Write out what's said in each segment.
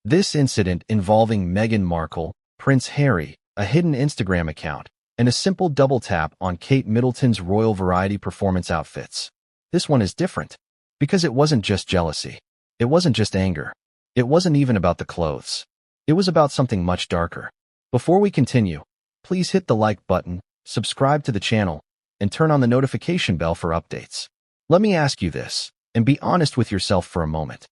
This incident involving Meghan Markle, Prince Harry, a hidden Instagram account, and a simple double tap on Kate Middleton's royal variety performance outfits. This one is different, because it wasn't just jealousy. It wasn't just anger. It wasn't even about the clothes. It was about something much darker. Before we continue, please hit the like button, subscribe to the channel, and turn on the notification bell for updates. Let me ask you this, and be honest with yourself for a moment.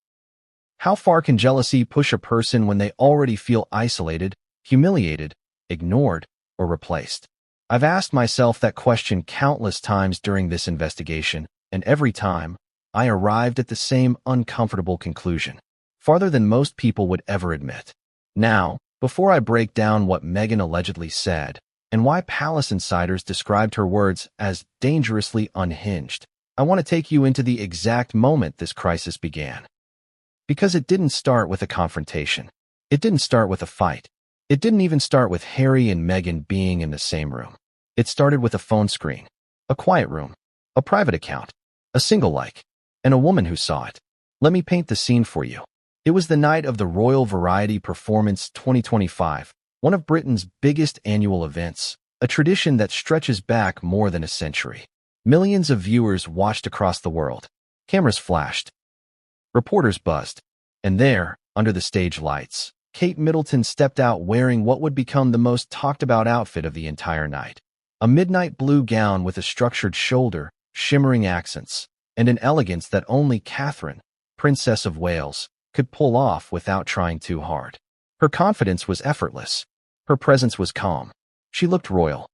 How far can jealousy push a person when they already feel isolated, humiliated, ignored, or replaced? I've asked myself that question countless times during this investigation, and every time, I arrived at the same uncomfortable conclusion, farther than most people would ever admit. Now, before I break down what Meghan allegedly said, and why palace insiders described her words as dangerously unhinged, I want to take you into the exact moment this crisis began. Because it didn't start with a confrontation. It didn't start with a fight. It didn't even start with Harry and Meghan being in the same room. It started with a phone screen, a quiet room, a private account, a single like, and a woman who saw it. Let me paint the scene for you. It was the night of the Royal Variety Performance 2025, one of Britain's biggest annual events, a tradition that stretches back more than a century. Millions of viewers watched across the world. Cameras flashed. Reporters buzzed. And there, under the stage lights, Kate Middleton stepped out wearing what would become the most talked-about outfit of the entire night. A midnight blue gown with a structured shoulder, shimmering accents, and an elegance that only Catherine, Princess of Wales, could pull off without trying too hard. Her confidence was effortless. Her presence was calm. She looked royal.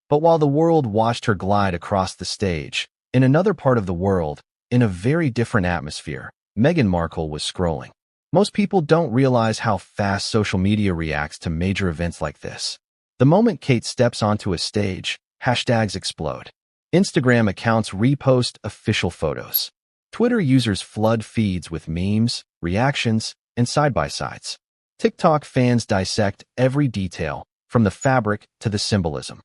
But while the world watched her glide across the stage, in another part of the world, in a very different atmosphere, Meghan Markle was scrolling. Most people don't realize how fast social media reacts to major events like this. The moment Kate steps onto a stage, hashtags explode. Instagram accounts repost official photos. Twitter users flood feeds with memes, reactions, and side-by-sides. TikTok fans dissect every detail, from the fabric to the symbolism.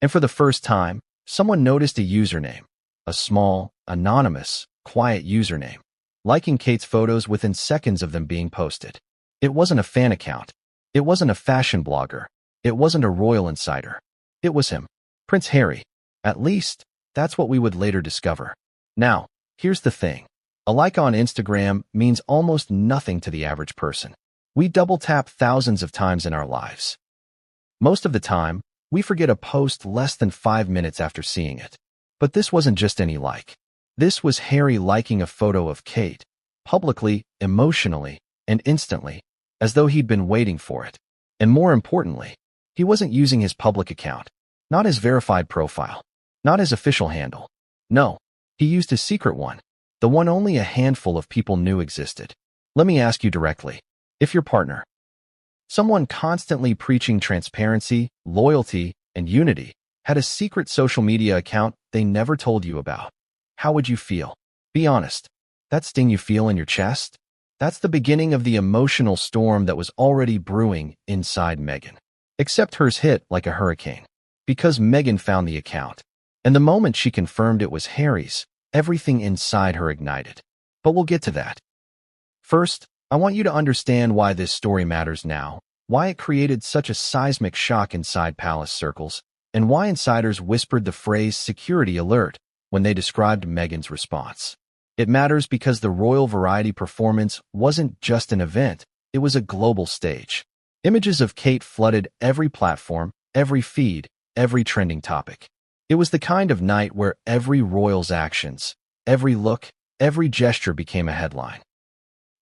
And for the first time, someone noticed a username, a small, anonymous, quiet username, liking Kate's photos within seconds of them being posted. It wasn't a fan account. It wasn't a fashion blogger. It wasn't a royal insider. It was him, Prince Harry. At least, that's what we would later discover. Now, here's the thing. A like on Instagram means almost nothing to the average person. We double tap thousands of times in our lives. Most of the time, we forget a post less than 5 minutes after seeing it. But this wasn't just any like. This was Harry liking a photo of Kate, publicly, emotionally, and instantly, as though he'd been waiting for it. And more importantly, he wasn't using his public account, not his verified profile, not his official handle. No, he used his secret one, the one only a handful of people knew existed. Let me ask you directly, if your partner, someone constantly preaching transparency, loyalty, and unity, had a secret social media account they never told you about, how would you feel? Be honest. That sting you feel in your chest? That's the beginning of the emotional storm that was already brewing inside Meghan. Except hers hit like a hurricane. Because Meghan found the account. And the moment she confirmed it was Harry's, everything inside her ignited. But we'll get to that. First, I want you to understand why this story matters now, why it created such a seismic shock inside palace circles, and why insiders whispered the phrase security alert when they described Meghan's response. It matters because the Royal Variety Performance wasn't just an event, it was a global stage. Images of Kate flooded every platform, every feed, every trending topic. It was the kind of night where every royal's actions, every look, every gesture became a headline.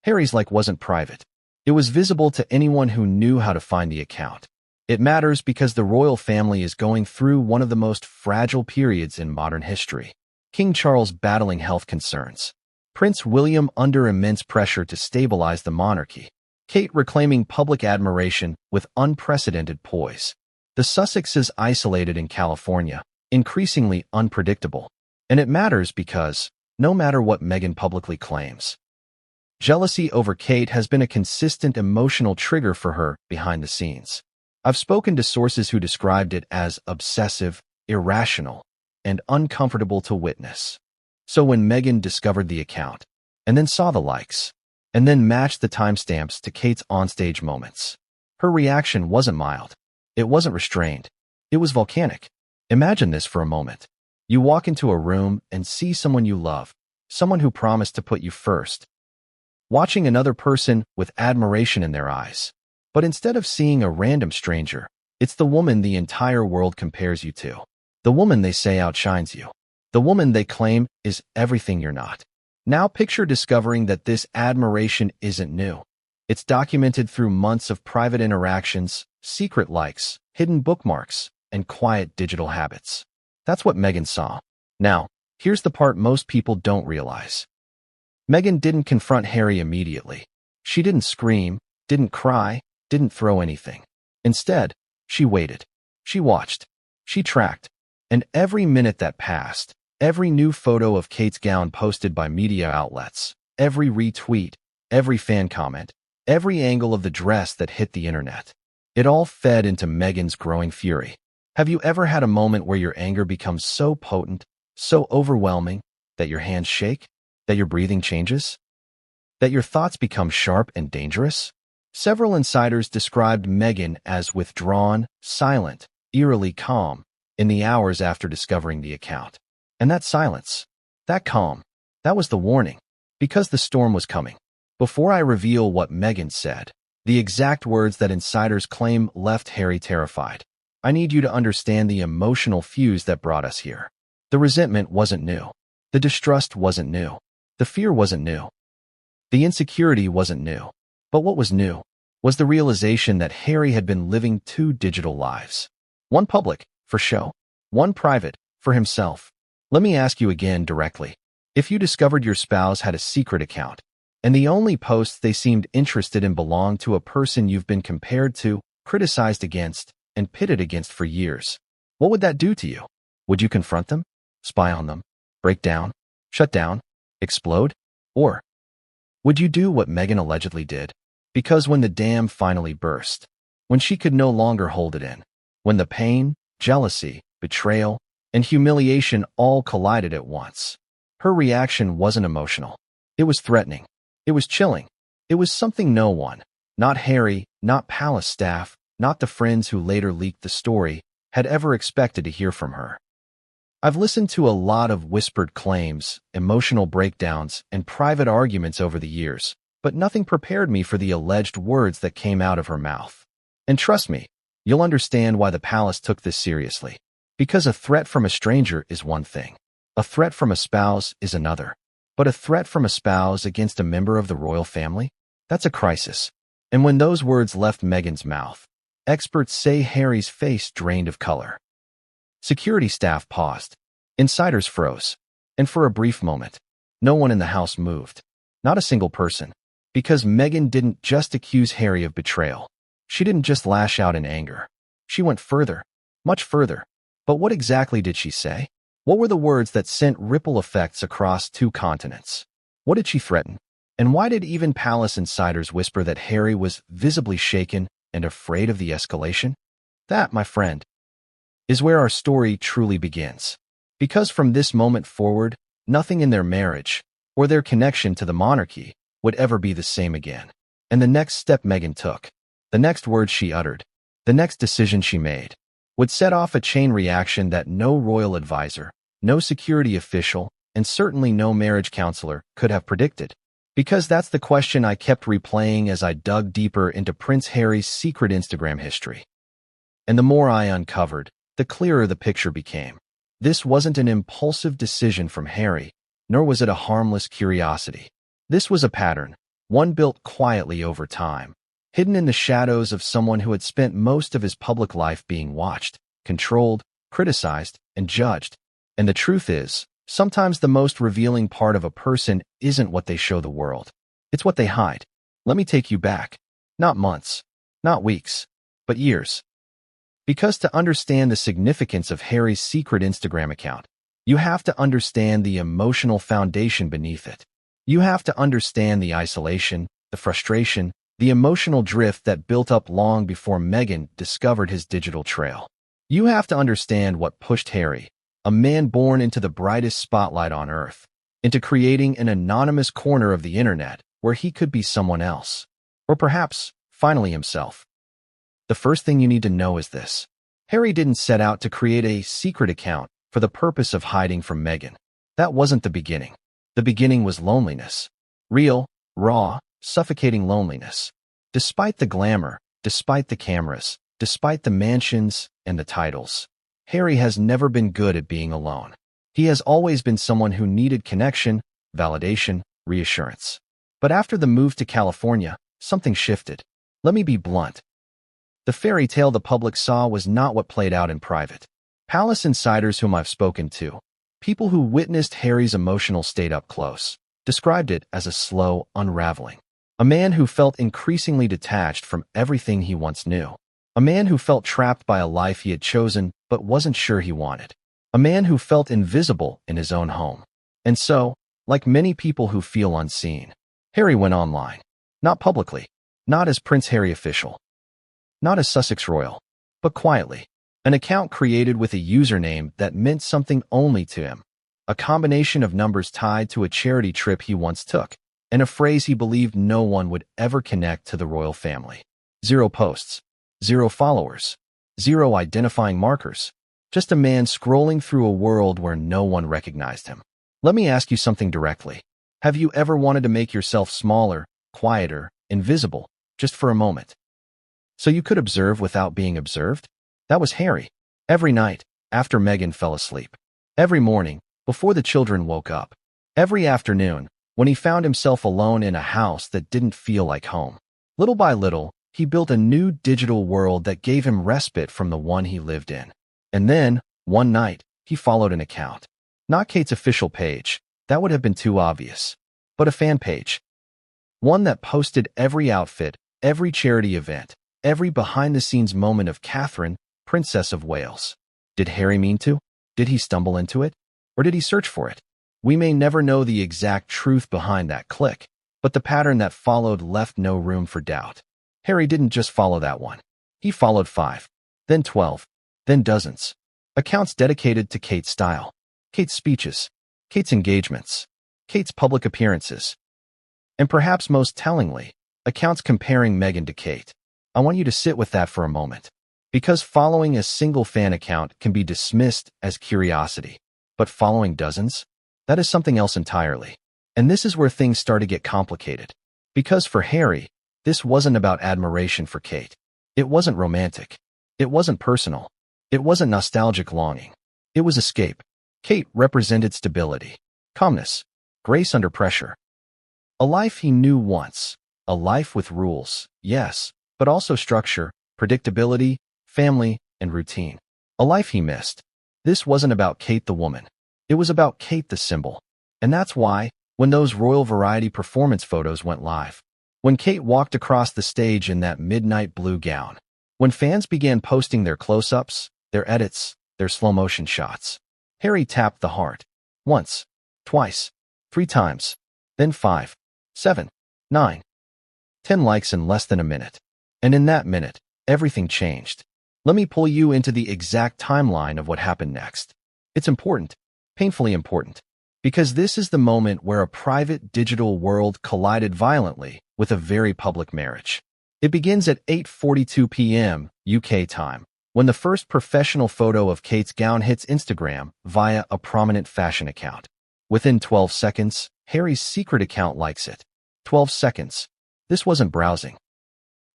Harry's like wasn't private. It was visible to anyone who knew how to find the account. It matters because the royal family is going through one of the most fragile periods in modern history. King Charles battling health concerns. Prince William under immense pressure to stabilize the monarchy. Kate reclaiming public admiration with unprecedented poise. The Sussexes isolated in California, increasingly unpredictable. And it matters because, no matter what Meghan publicly claims, jealousy over Kate has been a consistent emotional trigger for her behind the scenes. I've spoken to sources who described it as obsessive, irrational, and uncomfortable to witness. So when Meghan discovered the account, and then saw the likes, and then matched the timestamps to Kate's onstage moments. Her reaction wasn't mild. It wasn't restrained. It was volcanic. Imagine this for a moment. You walk into a room and see someone you love, someone who promised to put you first, watching another person with admiration in their eyes. But instead of seeing a random stranger, it's the woman the entire world compares you to. The woman they say outshines you. The woman they claim is everything you're not. Now picture discovering that this admiration isn't new. It's documented through months of private interactions, secret likes, hidden bookmarks, and quiet digital habits. That's what Meghan saw. Now, here's the part most people don't realize. Meghan didn't confront Harry immediately. She didn't scream, didn't cry, didn't throw anything. Instead, she waited. She watched. She tracked. And every minute that passed, every new photo of Kate's gown posted by media outlets, every retweet, every fan comment, every angle of the dress that hit the internet, it all fed into Meghan's growing fury. Have you ever had a moment where your anger becomes so potent, so overwhelming, that your hands shake, that your breathing changes, that your thoughts become sharp and dangerous? Several insiders described Meghan as withdrawn, silent, eerily calm in the hours after discovering the account. And that silence, that calm, that was the warning, because the storm was coming. Before I reveal what Meghan said, the exact words that insiders claim left Harry terrified, I need you to understand the emotional fuse that brought us here. The resentment wasn't new. The distrust wasn't new. The fear wasn't new. The insecurity wasn't new. But what was new was the realization that Harry had been living two digital lives. One public, for show. One private, for himself. Let me ask you again directly. If you discovered your spouse had a secret account, and the only posts they seemed interested in belonged to a person you've been compared to, criticized against, and pitted against for years, what would that do to you? Would you confront them? Spy on them? Break down? Shut down? Explode? Or would you do what Meghan allegedly did? Because when the dam finally burst, when she could no longer hold it in, when the pain, jealousy, betrayal, and humiliation all collided at once, her reaction wasn't emotional. It was threatening. It was chilling. It was something no one, not Harry, not palace staff, not the friends who later leaked the story, had ever expected to hear from her. I've listened to a lot of whispered claims, emotional breakdowns, and private arguments over the years, but nothing prepared me for the alleged words that came out of her mouth. And trust me, you'll understand why the palace took this seriously. Because a threat from a stranger is one thing. A threat from a spouse is another. But a threat from a spouse against a member of the royal family? That's a crisis. And when those words left Meghan's mouth, experts say Harry's face drained of color. Security staff paused. Insiders froze. And for a brief moment, no one in the house moved. Not a single person. Because Meghan didn't just accuse Harry of betrayal. She didn't just lash out in anger. She went further. Much further. But what exactly did she say? What were the words that sent ripple effects across two continents? What did she threaten? And why did even palace insiders whisper that Harry was visibly shaken and afraid of the escalation? That, my friend, is where our story truly begins. Because from this moment forward, nothing in their marriage or their connection to the monarchy would ever be the same again. And the next step Meghan took, the next words she uttered, the next decision she made, would set off a chain reaction that no royal advisor, no security official, and certainly no marriage counselor could have predicted. Because that's the question I kept replaying as I dug deeper into Prince Harry's secret Instagram history. And the more I uncovered, the clearer the picture became. This wasn't an impulsive decision from Harry, nor was it a harmless curiosity. This was a pattern, one built quietly over time, hidden in the shadows of someone who had spent most of his public life being watched, controlled, criticized, and judged. And the truth is, sometimes the most revealing part of a person isn't what they show the world. It's what they hide. Let me take you back. Not months, not weeks, but years. Because to understand the significance of Harry's secret Instagram account, you have to understand the emotional foundation beneath it. You have to understand the isolation, the frustration, the emotional drift that built up long before Meghan discovered his digital trail. You have to understand what pushed Harry, a man born into the brightest spotlight on earth, into creating an anonymous corner of the internet where he could be someone else. Or perhaps, finally himself. The first thing you need to know is this. Harry didn't set out to create a secret account for the purpose of hiding from Meghan. That wasn't the beginning. The beginning was loneliness. Real, raw, suffocating loneliness. Despite the glamour, despite the cameras, despite the mansions and the titles, Harry has never been good at being alone. He has always been someone who needed connection, validation, reassurance. But after the move to California, something shifted. Let me be blunt. The fairy tale the public saw was not what played out in private. Palace insiders whom I've spoken to, people who witnessed Harry's emotional state up close, described it as a slow unraveling. A man who felt increasingly detached from everything he once knew. A man who felt trapped by a life he had chosen but wasn't sure he wanted. A man who felt invisible in his own home. And so, like many people who feel unseen, Harry went online. Not publicly. Not as Prince Harry official. Not as Sussex royal. But quietly. An account created with a username that meant something only to him. A combination of numbers tied to a charity trip he once took, and a phrase he believed no one would ever connect to the royal family. 0 posts. 0 followers. 0 identifying markers. Just a man scrolling through a world where no one recognized him. Let me ask you something directly. Have you ever wanted to make yourself smaller, quieter, invisible, just for a moment? So you could observe without being observed? That was Harry. Every night, after Meghan fell asleep. Every morning, before the children woke up. Every afternoon, when he found himself alone in a house that didn't feel like home. Little by little, he built a new digital world that gave him respite from the one he lived in. And then, one night, he followed an account. Not Kate's official page, that would have been too obvious, but a fan page. One that posted every outfit, every charity event, every behind-the-scenes moment of Catherine, Princess of Wales. Did Harry mean to? Did he stumble into it? Or did he search for it? We may never know the exact truth behind that click, but the pattern that followed left no room for doubt. Harry didn't just follow that one. He followed 5, then 12, then dozens. Accounts dedicated to Kate's style, Kate's speeches, Kate's engagements, Kate's public appearances. And perhaps most tellingly, accounts comparing Meghan to Kate. I want you to sit with that for a moment. Because following a single fan account can be dismissed as curiosity, but following dozens? That is something else entirely. And this is where things start to get complicated. Because for Harry, this wasn't about admiration for Kate. It wasn't romantic. It wasn't personal. It wasn't nostalgic longing. It was escape. Kate represented stability, calmness, grace under pressure. A life he knew once. A life with rules, yes, but also structure, predictability, family, and routine. A life he missed. This wasn't about Kate the woman. It was about Kate the symbol. And that's why, when those royal variety performance photos went live, when Kate walked across the stage in that midnight blue gown, when fans began posting their close-ups, their edits, their slow-motion shots, Harry tapped the heart. Once, twice, 3 times, then 5, 7, 9, 10 likes in less than a minute. And in that minute, everything changed. Let me pull you into the exact timeline of what happened next. It's important, painfully important, because this is the moment where a private digital world collided violently with a very public marriage. It begins at 8:42 p.m. UK time, when the first professional photo of Kate's gown hits Instagram via a prominent fashion account. Within 12 seconds, Harry's secret account likes it. 12 seconds. This wasn't browsing.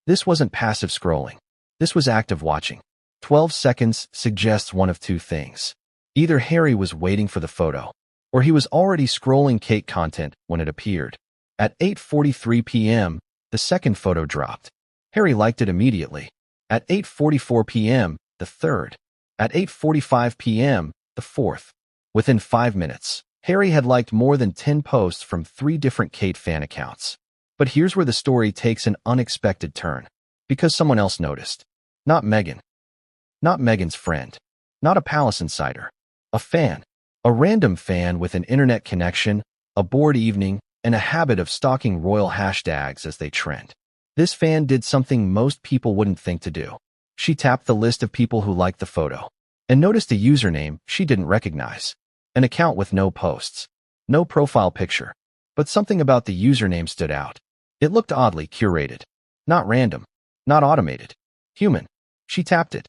This wasn't passive scrolling. This was active watching. 12 seconds suggests one of two things. Either Harry was waiting for the photo, or he was already scrolling Kate content when it appeared. At 8:43 p.m., the second photo dropped. Harry liked it immediately. At 8:44 p.m., the third. At 8:45 p.m., the fourth. Within 5 minutes, Harry had liked more than 10 posts from 3 different Kate fan accounts. But here's where the story takes an unexpected turn. Because someone else noticed. Not Meghan. Not Meghan's friend. Not a palace insider. A fan. A random fan with an internet connection, a bored evening, and a habit of stalking royal hashtags as they trend. This fan did something most people wouldn't think to do. She tapped the list of people who liked the photo and noticed a username she didn't recognize. An account with no posts. No profile picture. But something about the username stood out. It looked oddly curated. Not random. Not automated. Human. She tapped it.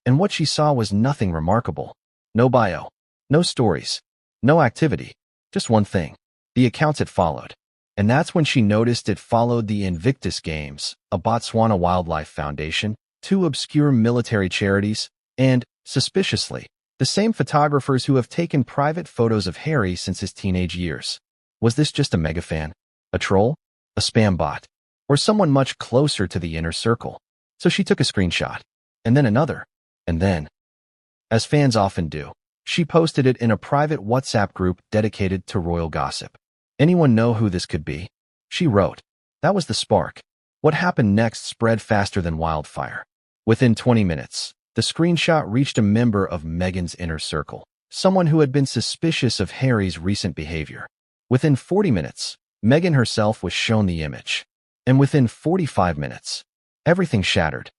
And what she saw was nothing remarkable. No bio. No stories. No activity. Just one thing. The accounts it followed. And that's when she noticed it followed the Invictus Games, a Botswana Wildlife Foundation, 2 obscure military charities, and, suspiciously, the same photographers who have taken private photos of Harry since his teenage years. Was this just a mega fan? A troll? A spam bot? Or someone much closer to the inner circle? So she took a screenshot. And then another. And then, as fans often do, she posted it in a private WhatsApp group dedicated to royal gossip. Anyone know who this could be? She wrote. That was the spark. What happened next spread faster than wildfire. Within 20 minutes, the screenshot reached a member of Meghan's inner circle, someone who had been suspicious of Harry's recent behavior. Within 40 minutes, Meghan herself was shown the image. And within 45 minutes, everything shattered.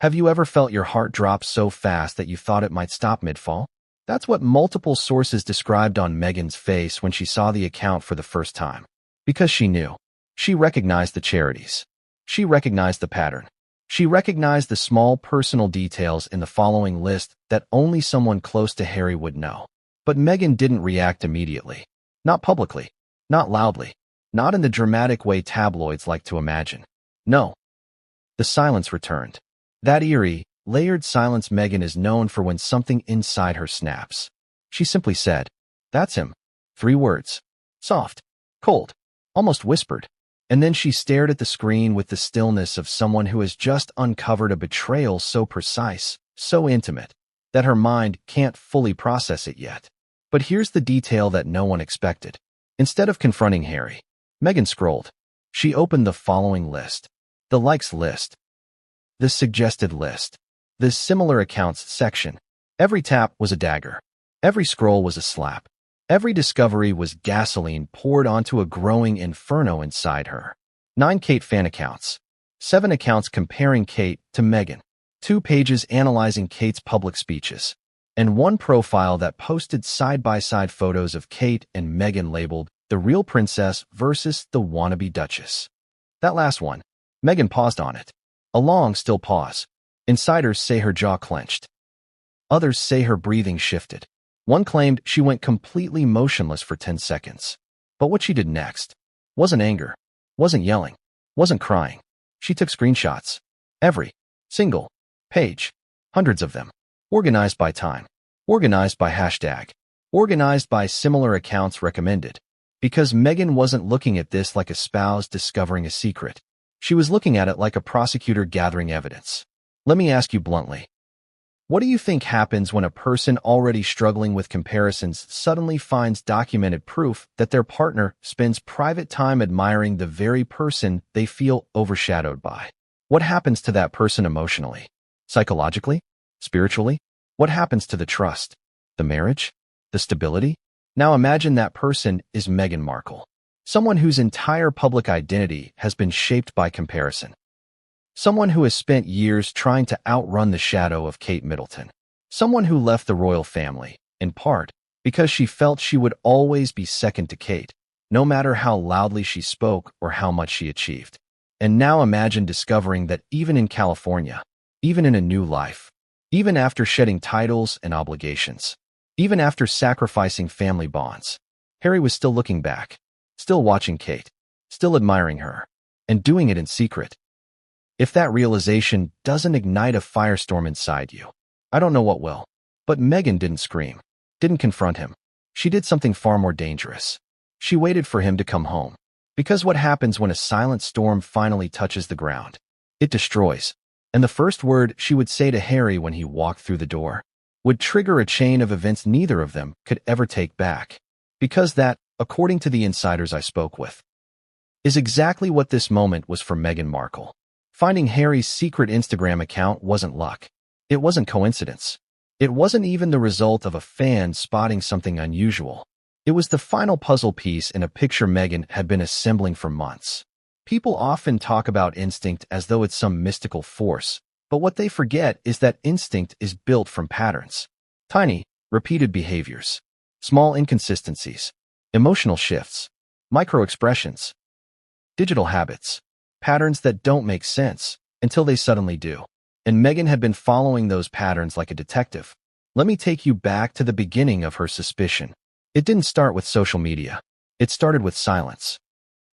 Have you ever felt your heart drop so fast that you thought it might stop mid-fall? That's what multiple sources described on Meghan's face when she saw the account for the first time. Because she knew. She recognized the charities. She recognized the pattern. She recognized the small personal details in the following list that only someone close to Harry would know. But Meghan didn't react immediately. Not publicly. Not loudly. Not in the dramatic way tabloids like to imagine. No. The silence returned. That eerie, layered silence Meghan is known for when something inside her snaps. She simply said, "That's him." 3 words. Soft. Cold. Almost whispered. And then she stared at the screen with the stillness of someone who has just uncovered a betrayal so precise, so intimate, that her mind can't fully process it yet. But here's the detail that no one expected. Instead of confronting Harry, Meghan scrolled. She opened the following list. The likes list. The suggested list. The similar accounts section. Every tap was a dagger. Every scroll was a slap. Every discovery was gasoline poured onto a growing inferno inside her. 9 Kate fan accounts. 7 accounts comparing Kate to Meghan. 2 pages analyzing Kate's public speeches. And 1 profile that posted side-by-side photos of Kate and Meghan labeled the real princess versus the wannabe duchess. That last one, Meghan paused on it. A long, still pause. Insiders say her jaw clenched. Others say her breathing shifted. One claimed she went completely motionless for 10 seconds. But what she did next wasn't anger, wasn't yelling, wasn't crying. She took screenshots. Every single page. Hundreds of them. Organized by time. Organized by hashtag. Organized by similar accounts recommended. Because Meghan wasn't looking at this like a spouse discovering a secret. She was looking at it like a prosecutor gathering evidence. Let me ask you bluntly. What do you think happens when a person already struggling with comparisons suddenly finds documented proof that their partner spends private time admiring the very person they feel overshadowed by? What happens to that person emotionally? Psychologically? Spiritually? What happens to the trust? The marriage? The stability? Now imagine that person is Meghan Markle. Someone whose entire public identity has been shaped by comparison. Someone who has spent years trying to outrun the shadow of Kate Middleton. Someone who left the royal family, in part, because she felt she would always be second to Kate, no matter how loudly she spoke or how much she achieved. And now imagine discovering that even in California, even in a new life, even after shedding titles and obligations, even after sacrificing family bonds, Harry was still looking back. Still watching Kate, still admiring her, and doing it in secret. If that realization doesn't ignite a firestorm inside you, I don't know what will. But Meghan didn't scream, didn't confront him. She did something far more dangerous. She waited for him to come home. Because what happens when a silent storm finally touches the ground? It destroys. And the first word she would say to Harry when he walked through the door would trigger a chain of events neither of them could ever take back. Because that, according to the insiders I spoke with, is exactly what this moment was for Meghan Markle. Finding Harry's secret Instagram account wasn't luck. It wasn't coincidence. It wasn't even the result of a fan spotting something unusual. It was the final puzzle piece in a picture Meghan had been assembling for months. People often talk about instinct as though it's some mystical force, but what they forget is that instinct is built from patterns. Tiny, repeated behaviors. Small inconsistencies. Emotional shifts. Micro-expressions. Digital habits. Patterns that don't make sense until they suddenly do. And Meghan had been following those patterns like a detective. Let me take you back to the beginning of her suspicion. It didn't start with social media. It started with silence.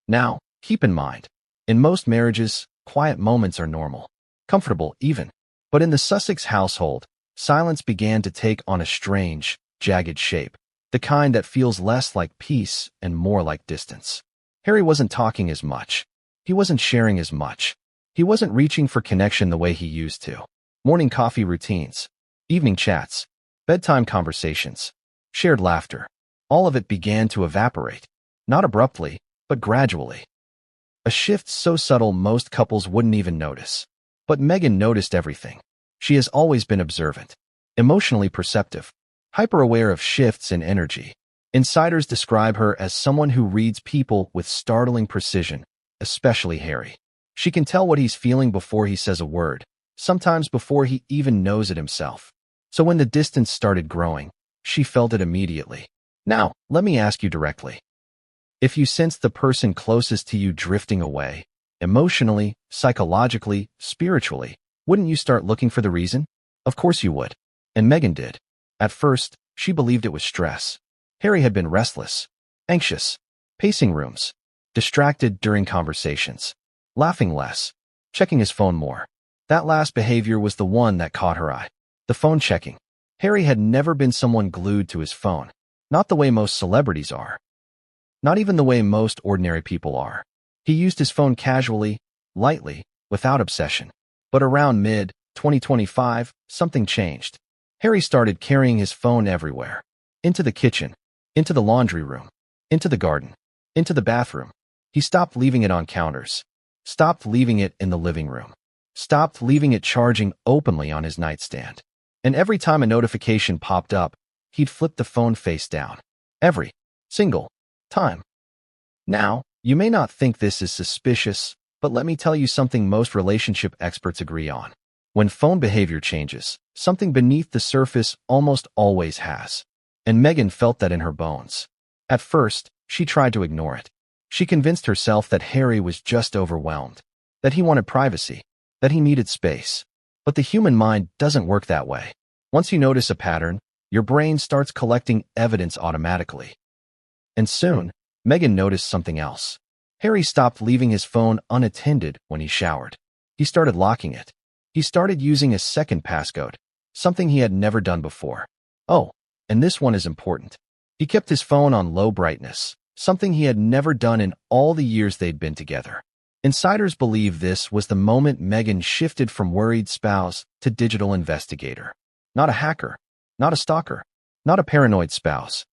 Now, keep in mind, in most marriages, quiet moments are normal, comfortable even. But in the Sussex household, silence began to take on a strange, jagged shape, the kind that feels less like peace and more like distance. Harry wasn't talking as much. He wasn't sharing as much. He wasn't reaching for connection the way he used to. Morning coffee routines, evening chats, bedtime conversations, shared laughter. All of it began to evaporate, not abruptly, but gradually. A shift so subtle most couples wouldn't even notice. But Meghan noticed everything. She has always been observant, emotionally perceptive, hyper-aware of shifts in energy. Insiders describe her as someone who reads people with startling precision, especially Harry. She can tell what he's feeling before he says a word, sometimes before he even knows it himself. So when the distance started growing, she felt it immediately. Now, let me ask you directly. If you sense the person closest to you drifting away, emotionally, psychologically, spiritually, wouldn't you start looking for the reason? Of course you would. And Meghan did. At first, she believed it was stress. Harry had been restless, anxious, pacing rooms, distracted during conversations, laughing less, checking his phone more. That last behavior was the one that caught her eye. The phone checking. Harry had never been someone glued to his phone. Not the way most celebrities are. Not even the way most ordinary people are. He used his phone casually, lightly, without obsession. But around mid-2025, something changed. Harry started carrying his phone everywhere. Into the kitchen, into the laundry room, into the garden, into the bathroom. He stopped leaving it on counters. Stopped leaving it in the living room. Stopped leaving it charging openly on his nightstand. And every time a notification popped up, he'd flip the phone face down. Every single time. Now, you may not think this is suspicious, but let me tell you something most relationship experts agree on. When phone behavior changes, something beneath the surface almost always has. And Meghan felt that in her bones. At first, she tried to ignore it. She convinced herself that Harry was just overwhelmed, that he wanted privacy, that he needed space. But the human mind doesn't work that way. Once you notice a pattern, your brain starts collecting evidence automatically. And soon, Meghan noticed something else. Harry stopped leaving his phone unattended when he showered. He started locking it. He started using a second passcode, something he had never done before. Oh, and this one is important. He kept his phone on low brightness, something he had never done in all the years they'd been together. Insiders believe this was the moment Meghan shifted from worried spouse to digital investigator. Not a hacker, not a stalker, not a paranoid spouse.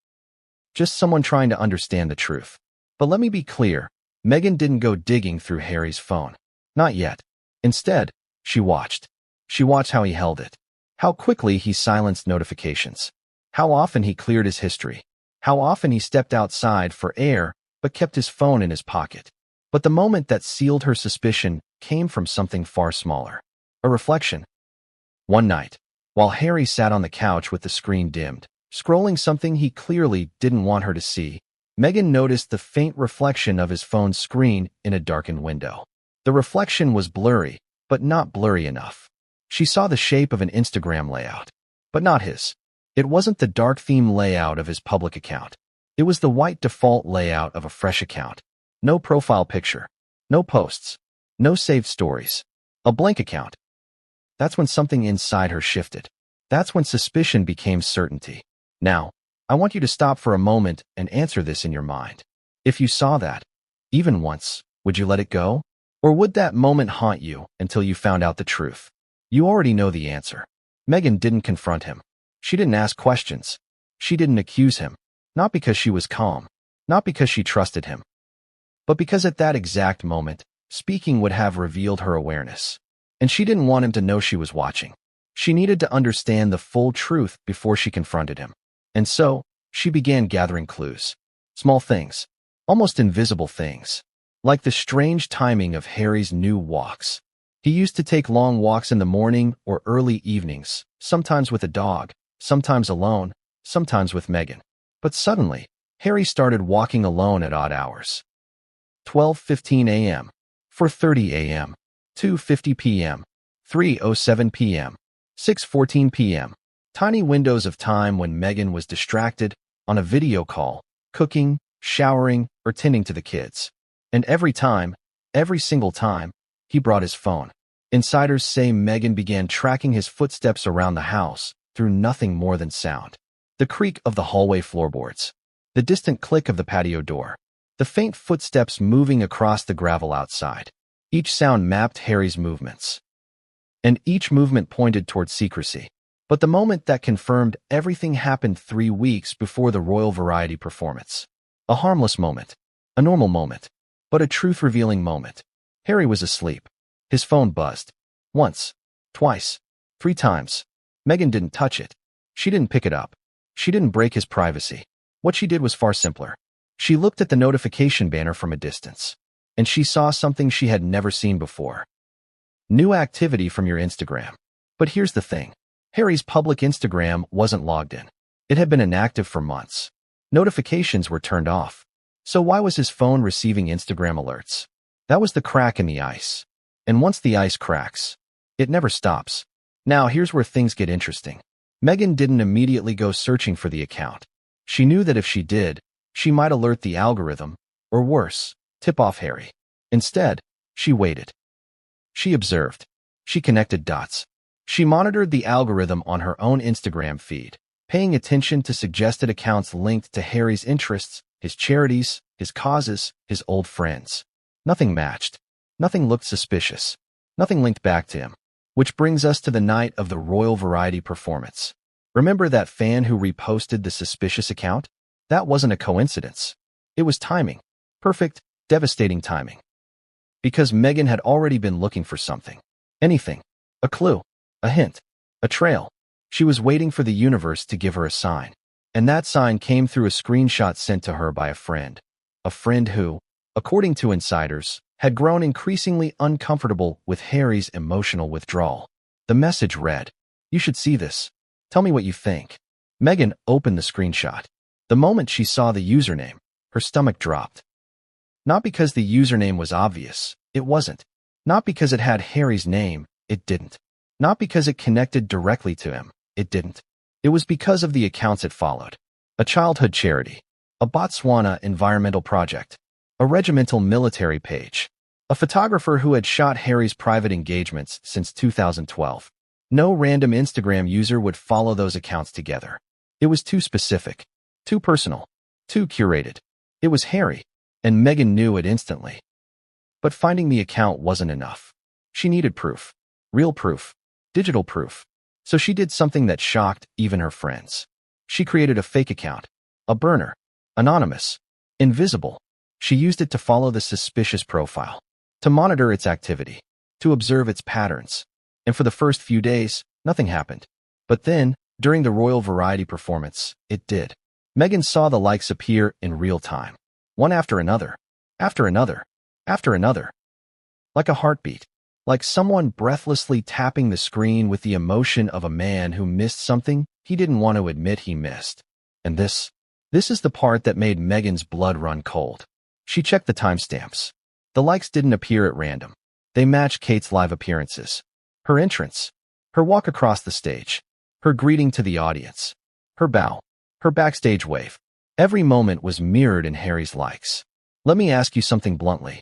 Just someone trying to understand the truth. But let me be clear, Meghan didn't go digging through Harry's phone. Not yet. Instead, she watched. She watched how he held it. How quickly he silenced notifications. How often he cleared his history. How often he stepped outside for air but kept his phone in his pocket. But the moment that sealed her suspicion came from something far smaller. A reflection. One night, while Harry sat on the couch with the screen dimmed, scrolling something he clearly didn't want her to see, Meghan noticed the faint reflection of his phone's screen in a darkened window. The reflection was blurry, but not blurry enough. She saw the shape of an Instagram layout, but not his. It wasn't the dark theme layout of his public account. It was the white default layout of a fresh account. No profile picture, no posts, no saved stories. A blank account. That's when something inside her shifted. That's when suspicion became certainty. Now, I want you to stop for a moment and answer this in your mind. If you saw that, even once, would you let it go? Or would that moment haunt you until you found out the truth? You already know the answer. Meghan didn't confront him. She didn't ask questions. She didn't accuse him. Not because she was calm. Not because she trusted him. But because at that exact moment, speaking would have revealed her awareness. And she didn't want him to know she was watching. She needed to understand the full truth before she confronted him. And so, she began gathering clues. Small things. Almost invisible things. Like the strange timing of Harry's new walks. He used to take long walks in the morning or early evenings, sometimes with a dog, sometimes alone, sometimes with Meghan. But suddenly, Harry started walking alone at odd hours. 12:15 a.m., 4:30 a.m., 2:50 p.m., 3:07 p.m., 6:14 p.m. Tiny windows of time when Meghan was distracted, on a video call, cooking, showering, or tending to the kids. And every single time, he brought his phone. Insiders say Meghan began tracking his footsteps around the house through nothing more than sound. The creak of the hallway floorboards, the distant click of the patio door, the faint footsteps moving across the gravel outside. Each sound mapped Harry's movements, and each movement pointed toward secrecy. But the moment that confirmed everything happened 3 weeks before the Royal Variety performance. A harmless moment, a normal moment, but a truth-revealing moment. Harry was asleep. His phone buzzed. Once, twice, 3 times. Meghan didn't touch it. She didn't pick it up. She didn't break his privacy. What she did was far simpler. She looked at the notification banner from a distance, and she saw something she had never seen before. New activity from your Instagram. But here's the thing. Harry's public Instagram wasn't logged in. It had been inactive for months. Notifications were turned off. So why was his phone receiving Instagram alerts? That was the crack in the ice. And once the ice cracks, it never stops. Now here's where things get interesting. Meghan didn't immediately go searching for the account. She knew that if she did, she might alert the algorithm, or worse, tip off Harry. Instead, she waited. She observed. She connected dots. She monitored the algorithm on her own Instagram feed, paying attention to suggested accounts linked to Harry's interests, his charities, his causes, his old friends. Nothing matched. Nothing looked suspicious. Nothing linked back to him. Which brings us to the night of the Royal Variety performance. Remember that fan who reposted the suspicious account? That wasn't a coincidence. It was timing. Perfect, devastating timing. Because Meghan had already been looking for something. Anything. A clue. A hint. A trail. She was waiting for the universe to give her a sign. And that sign came through a screenshot sent to her by a friend. A friend who, according to insiders, had grown increasingly uncomfortable with Harry's emotional withdrawal. The message read, "You should see this. Tell me what you think." Meghan opened the screenshot. The moment she saw the username, her stomach dropped. Not because the username was obvious, it wasn't. Not because it had Harry's name, it didn't. Not because it connected directly to him, it didn't. It was because of the accounts it followed. A childhood charity, a Botswana environmental project, a regimental military page, a photographer who had shot Harry's private engagements since 2012. No random Instagram user would follow those accounts together. It was too specific, too personal, too curated. It was Harry, and Meghan knew it instantly. But finding the account wasn't enough. She needed proof. Real proof. Digital proof. So she did something that shocked even her friends. She created a fake account. A burner. Anonymous. Invisible. She used it to follow the suspicious profile. To monitor its activity. To observe its patterns. And for the first few days, nothing happened. But then, during the Royal Variety performance, it did. Meghan saw the likes appear in real time. One after another. After another. After another. Like a heartbeat. Like someone breathlessly tapping the screen with the emotion of a man who missed something he didn't want to admit he missed. And this is the part that made Meghan's blood run cold. She checked the timestamps. The likes didn't appear at random. They matched Kate's live appearances. Her entrance. Her walk across the stage. Her greeting to the audience. Her bow. Her backstage wave. Every moment was mirrored in Harry's likes. Let me ask you something bluntly.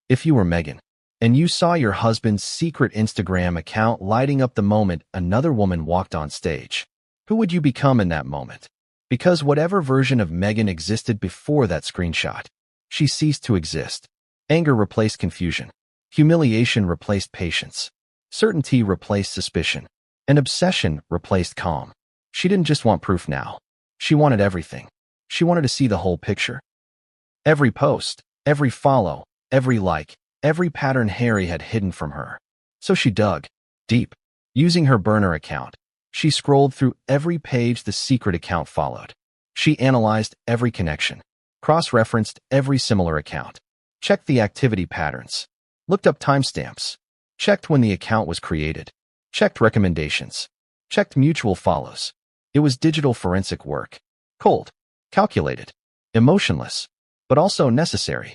If you were Meghan, and you saw your husband's secret Instagram account lighting up the moment another woman walked on stage, who would you become in that moment? Because whatever version of Meghan existed before that screenshot, she ceased to exist. Anger replaced confusion. Humiliation replaced patience. Certainty replaced suspicion. And obsession replaced calm. She didn't just want proof now. She wanted everything. She wanted to see the whole picture. Every post, every follow, every like, every pattern Harry had hidden from her. So she dug deep. Using her burner account, she scrolled through every page the secret account followed. She analyzed every connection, cross-referenced every similar account, checked the activity patterns, looked up timestamps, checked when the account was created, checked recommendations, checked mutual follows. It was digital forensic work. Cold, calculated, emotionless, but also necessary.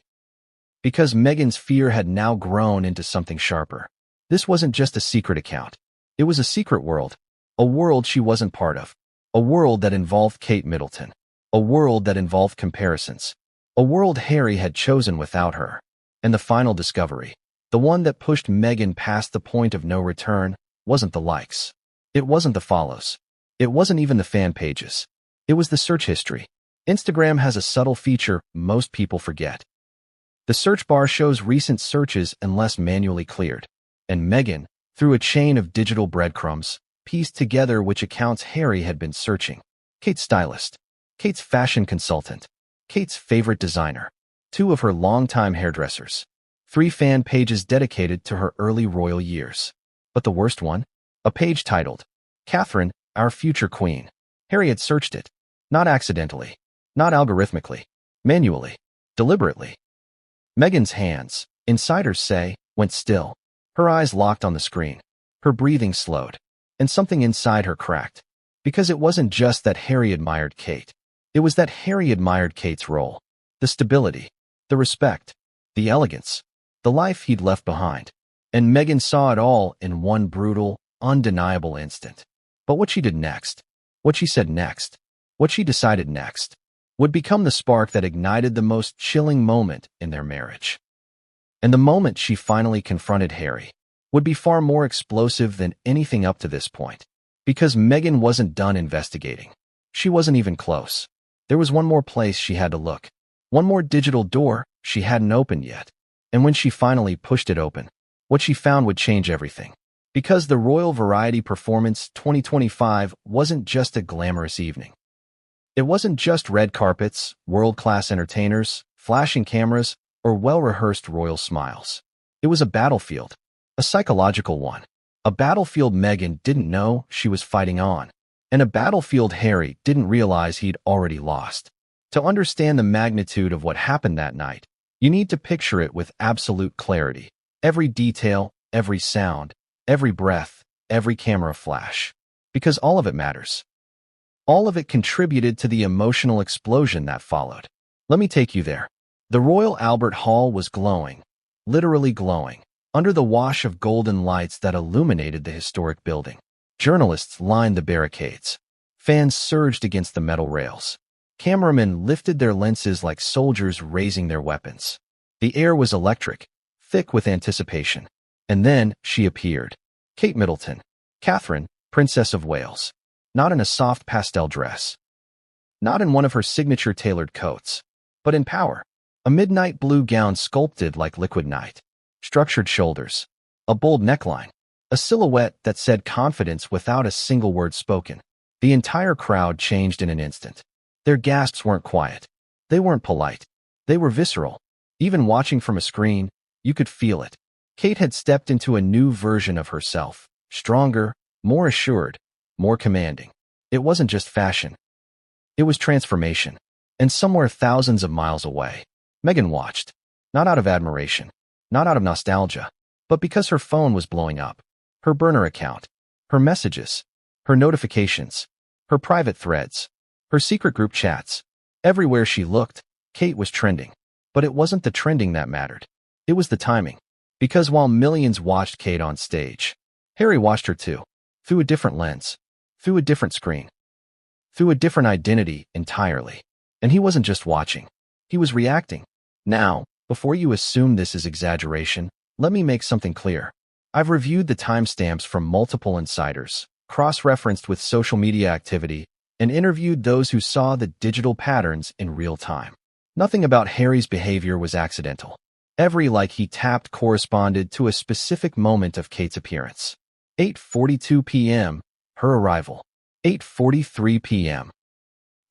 Because Meghan's fear had now grown into something sharper. This wasn't just a secret account. It was a secret world. A world she wasn't part of. A world that involved Kate Middleton. A world that involved comparisons. A world Harry had chosen without her. And the final discovery, the one that pushed Meghan past the point of no return, wasn't the likes. It wasn't the follows. It wasn't even the fan pages. It was the search history. Instagram has a subtle feature most people forget. The search bar shows recent searches unless manually cleared. And Meghan, through a chain of digital breadcrumbs, pieced together which accounts Harry had been searching. Kate's stylist. Kate's fashion consultant. Kate's favorite designer. 2 of her longtime hairdressers. 3 fan pages dedicated to her early royal years. But the worst one? A page titled, Catherine, Our Future Queen. Harry had searched it. Not accidentally. Not algorithmically. Manually. Deliberately. Meghan's hands, insiders say, went still. Her eyes locked on the screen. Her breathing slowed. And something inside her cracked. Because it wasn't just that Harry admired Kate. It was that Harry admired Kate's role. The stability. The respect. The elegance. The life he'd left behind. And Meghan saw it all in one brutal, undeniable instant. But what she did next, what she said next, what she decided next, would become the spark that ignited the most chilling moment in their marriage. And the moment she finally confronted Harry would be far more explosive than anything up to this point. Because Meghan wasn't done investigating. She wasn't even close. There was one more place she had to look. One more digital door she hadn't opened yet. And when she finally pushed it open, what she found would change everything. Because the Royal Variety Performance 2025 wasn't just a glamorous evening. It wasn't just red carpets, world-class entertainers, flashing cameras, or well-rehearsed royal smiles. It was a battlefield. A psychological one. A battlefield Meghan didn't know she was fighting on. And a battlefield Harry didn't realize he'd already lost. To understand the magnitude of what happened that night, you need to picture it with absolute clarity. Every detail, every sound, every breath, every camera flash. Because all of it matters. All of it contributed to the emotional explosion that followed. Let me take you there. The Royal Albert Hall was glowing, literally glowing, under the wash of golden lights that illuminated the historic building. Journalists lined the barricades. Fans surged against the metal rails. Cameramen lifted their lenses like soldiers raising their weapons. The air was electric, thick with anticipation. And then she appeared. Kate Middleton. Catherine, Princess of Wales. Not in a soft pastel dress. Not in one of her signature tailored coats. But in power. A midnight blue gown sculpted like liquid night. Structured shoulders. A bold neckline. A silhouette that said confidence without a single word spoken. The entire crowd changed in an instant. Their gasps weren't quiet. They weren't polite. They were visceral. Even watching from a screen, you could feel it. Kate had stepped into a new version of herself. Stronger, more assured, more commanding. It wasn't just fashion. It was transformation. And somewhere thousands of miles away, Meghan watched. Not out of admiration. Not out of nostalgia. But because her phone was blowing up. Her burner account. Her messages. Her notifications. Her private threads. Her secret group chats. Everywhere she looked, Kate was trending. But it wasn't the trending that mattered. It was the timing. Because while millions watched Kate on stage, Harry watched her too. Through a different lens. Through a different screen. Through a different identity entirely. And he wasn't just watching. He was reacting. Now, before you assume this is exaggeration, let me make something clear. I've reviewed the timestamps from multiple insiders, cross-referenced with social media activity, and interviewed those who saw the digital patterns in real time. Nothing about Harry's behavior was accidental. Every like he tapped corresponded to a specific moment of Kate's appearance. 8:42 p.m., her arrival. 8:43 p.m.,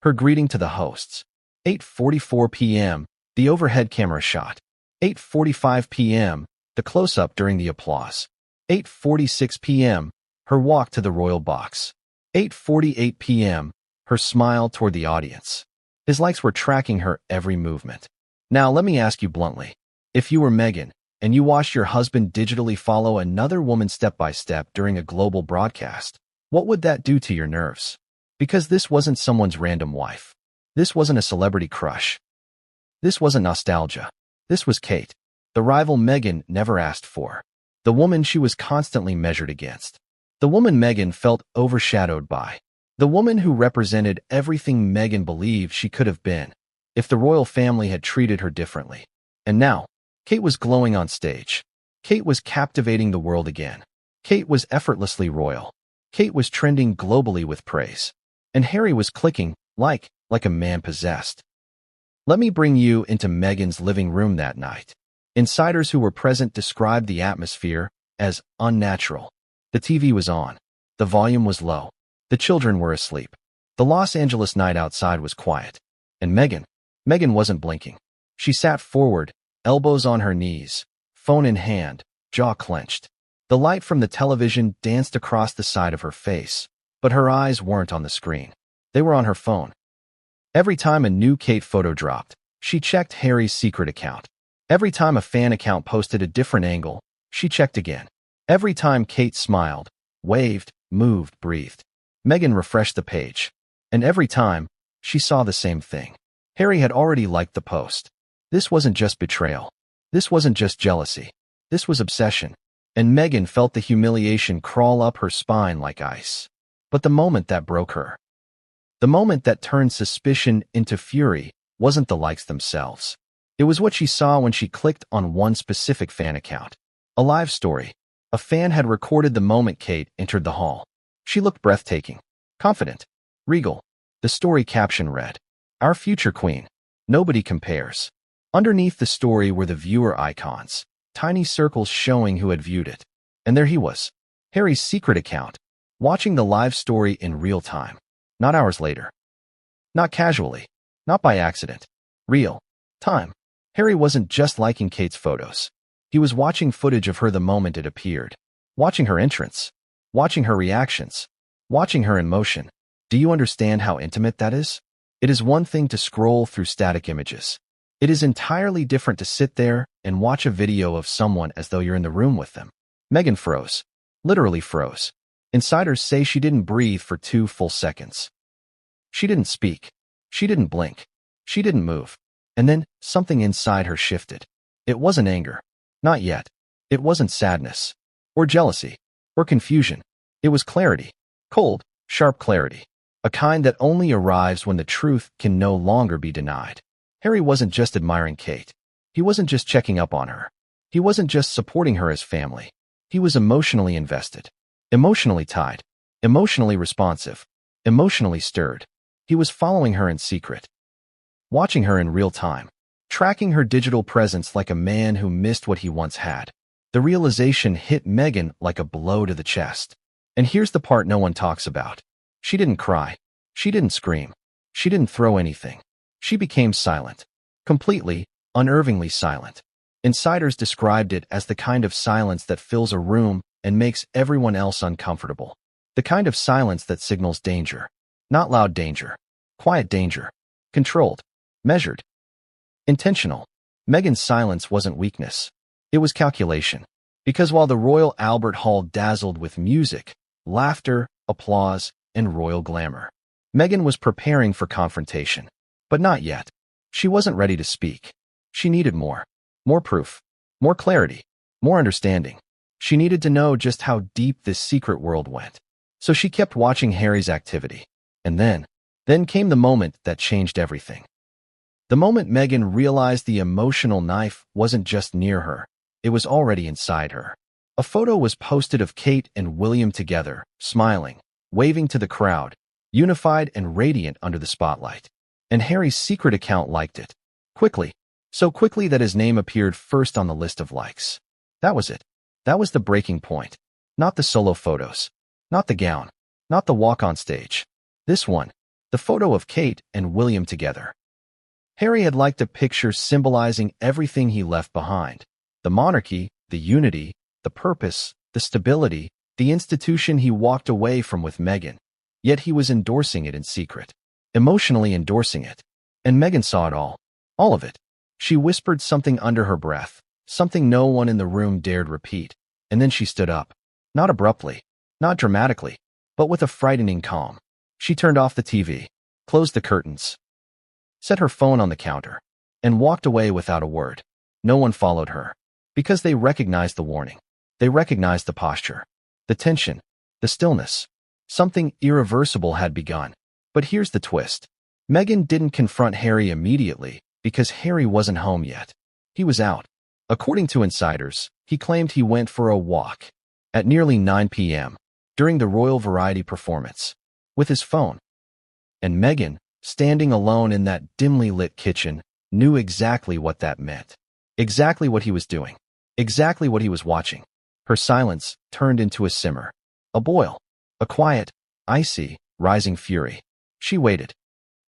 her greeting to the hosts. 8:44 p.m., the overhead camera shot. 8:45 p.m., the close-up during the applause. 8:46 p.m., her walk to the royal box. 8:48 p.m., her smile toward the audience. His likes were tracking her every movement. Now let me ask you bluntly. If you were Meghan, and you watched your husband digitally follow another woman step by step during a global broadcast, what would that do to your nerves? Because this wasn't someone's random wife. This wasn't a celebrity crush. This wasn't nostalgia. This was Kate, the rival Meghan never asked for. The woman she was constantly measured against. The woman Meghan felt overshadowed by. The woman who represented everything Meghan believed she could have been if the royal family had treated her differently. And now, Kate was glowing on stage. Kate was captivating the world again. Kate was effortlessly royal. Kate was trending globally with praise. And Harry was clicking like a man possessed. Let me bring you into Meghan's living room that night. Insiders who were present described the atmosphere as unnatural. The TV was on. The volume was low. The children were asleep. The Los Angeles night outside was quiet. And Meghan wasn't blinking. She sat forward, elbows on her knees, phone in hand, jaw clenched. The light from the television danced across the side of her face, but her eyes weren't on the screen. They were on her phone. Every time a new Kate photo dropped, she checked Harry's secret account. Every time a fan account posted a different angle, she checked again. Every time Kate smiled, waved, moved, breathed, Meghan refreshed the page. And every time, she saw the same thing. Harry had already liked the post. This wasn't just betrayal. This wasn't just jealousy. This was obsession. And Meghan felt the humiliation crawl up her spine like ice. But the moment that broke her, the moment that turned suspicion into fury, wasn't the likes themselves. It was what she saw when she clicked on one specific fan account. A live story. A fan had recorded the moment Kate entered the hall. She looked breathtaking, confident, regal. The story caption read, "Our future queen. Nobody compares." Underneath the story were the viewer icons, tiny circles showing who had viewed it. And there he was, Harry's secret account, watching the live story in real time. Not hours later. Not casually. Not by accident. Real time. Harry wasn't just liking Kate's photos. He was watching footage of her the moment it appeared. Watching her entrance. Watching her reactions. Watching her in motion. Do you understand how intimate that is? It is one thing to scroll through static images. It is entirely different to sit there and watch a video of someone as though you're in the room with them. Meghan froze. Literally froze. Insiders say she didn't breathe for 2 full seconds. She didn't speak. She didn't blink. She didn't move. And then something inside her shifted. It wasn't anger. Not yet. It wasn't sadness. Or jealousy. Or confusion. It was clarity. Cold, sharp clarity. A kind that only arrives when the truth can no longer be denied. Harry wasn't just admiring Kate. He wasn't just checking up on her. He wasn't just supporting her as family. He was emotionally invested. Emotionally tied. Emotionally responsive. Emotionally stirred. He was following her in secret. Watching her in real time. Tracking her digital presence like a man who missed what he once had. The realization hit Meghan like a blow to the chest. And here's the part no one talks about. She didn't cry. She didn't scream. She didn't throw anything. She became silent. Completely, unnervingly silent. Insiders described it as the kind of silence that fills a room and makes everyone else uncomfortable. The kind of silence that signals danger. Not loud danger. Quiet danger. Controlled. Measured. Intentional. Meghan's silence wasn't weakness. It was calculation. Because while the Royal Albert Hall dazzled with music, laughter, applause, and royal glamour, Meghan was preparing for confrontation. But not yet. She wasn't ready to speak. She needed more. More proof. More clarity. More understanding. She needed to know just how deep this secret world went. So she kept watching Harry's activity. And then came the moment that changed everything. The moment Meghan realized the emotional knife wasn't just near her. It was already inside her. A photo was posted of Kate and William together, smiling, waving to the crowd, unified and radiant under the spotlight. And Harry's secret account liked it. Quickly. So quickly that his name appeared first on the list of likes. That was it. That was the breaking point. Not the solo photos. Not the gown. Not the walk on stage. This one. The photo of Kate and William together. Harry had liked a picture symbolizing everything he left behind. The monarchy, the unity, the purpose, the stability, the institution he walked away from with Meghan. Yet he was endorsing it in secret. Emotionally endorsing it. And Meghan saw it all. All of it. She whispered something under her breath, something no one in the room dared repeat. And then she stood up. Not abruptly. Not dramatically. But with a frightening calm. She turned off the TV. Closed the curtains. Set her phone on the counter. and walked away without a word. No one followed her, because they recognized the warning. They recognized the posture, the tension, the stillness. Something irreversible had begun. But here's the twist. Meghan didn't confront Harry immediately because Harry wasn't home yet. He was out. According to insiders, he claimed he went for a walk at nearly 9 p.m. during the Royal Variety performance with his phone. And Meghan, standing alone in that dimly lit kitchen, knew exactly what that meant. Exactly what he was doing. Exactly what he was watching. Her silence turned into a simmer. A boil. A quiet, icy, rising fury. She waited.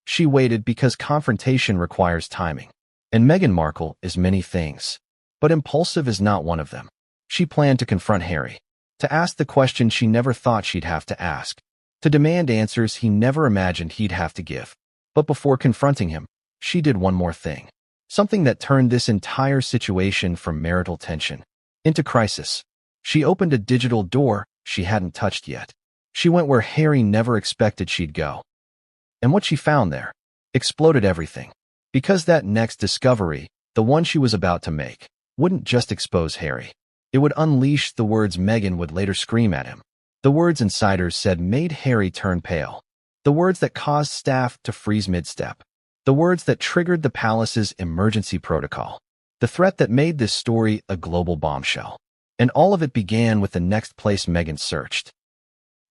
She waited because confrontation requires timing. And Meghan Markle is many things. But impulsive is not one of them. She planned to confront Harry. To ask the question she never thought she'd have to ask. To demand answers he never imagined he'd have to give. But before confronting him, she did one more thing. Something that turned this entire situation from marital tension into crisis. She opened a digital door she hadn't touched yet. She went where Harry never expected she'd go. And what she found there exploded everything. Because that next discovery, the one she was about to make, wouldn't just expose Harry. It would unleash the words Meghan would later scream at him. The words insiders said made Harry turn pale. The words that caused staff to freeze mid-step. The words that triggered the palace's emergency protocol. The threat that made this story a global bombshell. And all of it began with the next place Meghan searched.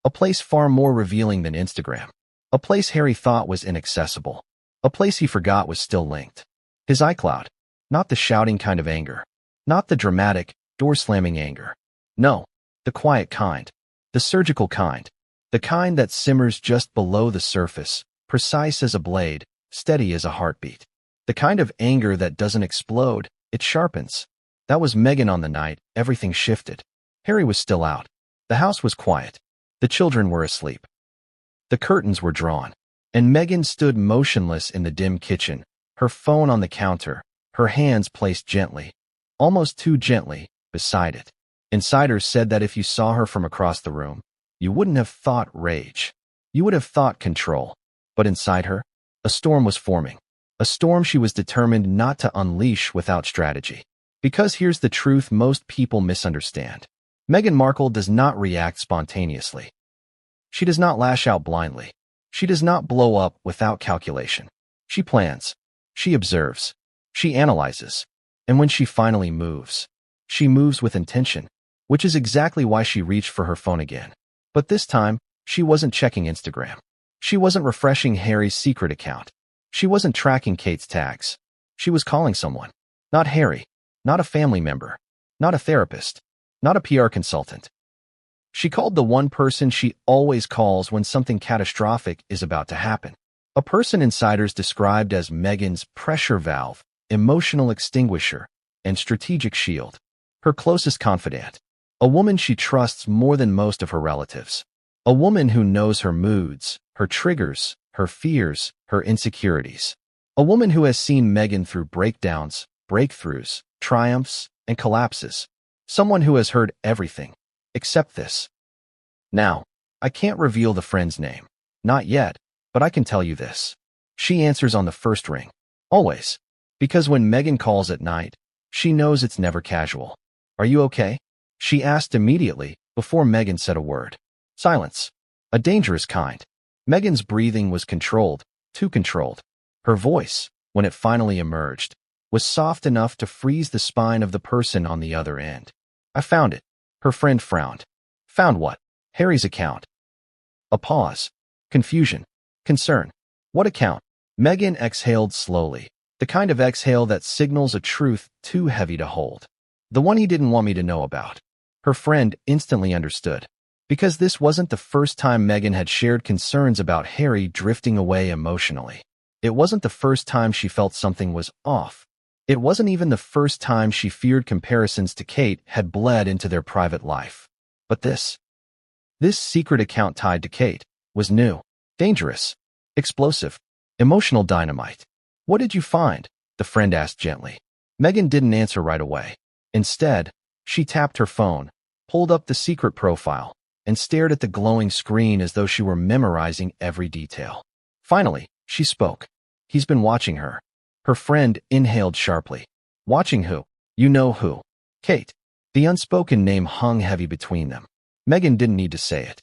A place far more revealing than Instagram. A place Harry thought was inaccessible. A place he forgot was still linked. His iCloud. Not the shouting kind of anger. Not the dramatic, door-slamming anger. No, the quiet kind. The surgical kind. The kind that simmers just below the surface, precise as a blade, steady as a heartbeat. The kind of anger that doesn't explode, it sharpens. That was Meghan on the night everything shifted. Harry was still out. The house was quiet. The children were asleep. The curtains were drawn. And Meghan stood motionless in the dim kitchen, her phone on the counter, her hands placed gently, almost too gently, beside it. Insiders said that if you saw her from across the room, you wouldn't have thought rage. You would have thought control. But inside her, a storm was forming. A storm she was determined not to unleash without strategy. Because here's the truth most people misunderstand. Meghan Markle does not react spontaneously. She does not lash out blindly. She does not blow up without calculation. She plans. She observes. She analyzes. And when she finally moves, she moves with intention, which is exactly why she reached for her phone again. But this time, she wasn't checking Instagram. She wasn't refreshing Harry's secret account. She wasn't tracking Kate's tags. She was calling someone. Not Harry. Not a family member. Not a therapist. Not a PR consultant. She called the one person she always calls when something catastrophic is about to happen. A person insiders described as Meghan's pressure valve, emotional extinguisher, and strategic shield. Her closest confidant. A woman she trusts more than most of her relatives. A woman who knows her moods, her triggers, her fears, her insecurities. A woman who has seen Meghan through breakdowns, breakthroughs, triumphs, and collapses. Someone who has heard everything, except this. Now, I can't reveal the friend's name. Not yet, but I can tell you this. She answers on the first ring. Always. Because when Meghan calls at night, she knows it's never casual. Are you okay? She asked immediately, before Meghan said a word. Silence. A dangerous kind. Meghan's breathing was controlled, too controlled. Her voice, when it finally emerged, was soft enough to freeze the spine of the person on the other end. I found it. Her friend frowned. Found what? Harry's account. A pause. Confusion. Concern. What account? Meghan exhaled slowly. The kind of exhale that signals a truth too heavy to hold. The one he didn't want me to know about. Her friend instantly understood. Because this wasn't the first time Meghan had shared concerns about Harry drifting away emotionally. It wasn't the first time she felt something was off. It wasn't even the first time she feared comparisons to Kate had bled into their private life. But this secret account tied to Kate, was new, dangerous, explosive, emotional dynamite. What did you find? The friend asked gently. Meghan didn't answer right away. Instead, she tapped her phone, pulled up the secret profile, and stared at the glowing screen as though she were memorizing every detail. Finally, she spoke. He's been watching her. Her friend inhaled sharply. Watching who? You know who. Kate. The unspoken name hung heavy between them. Meghan didn't need to say it.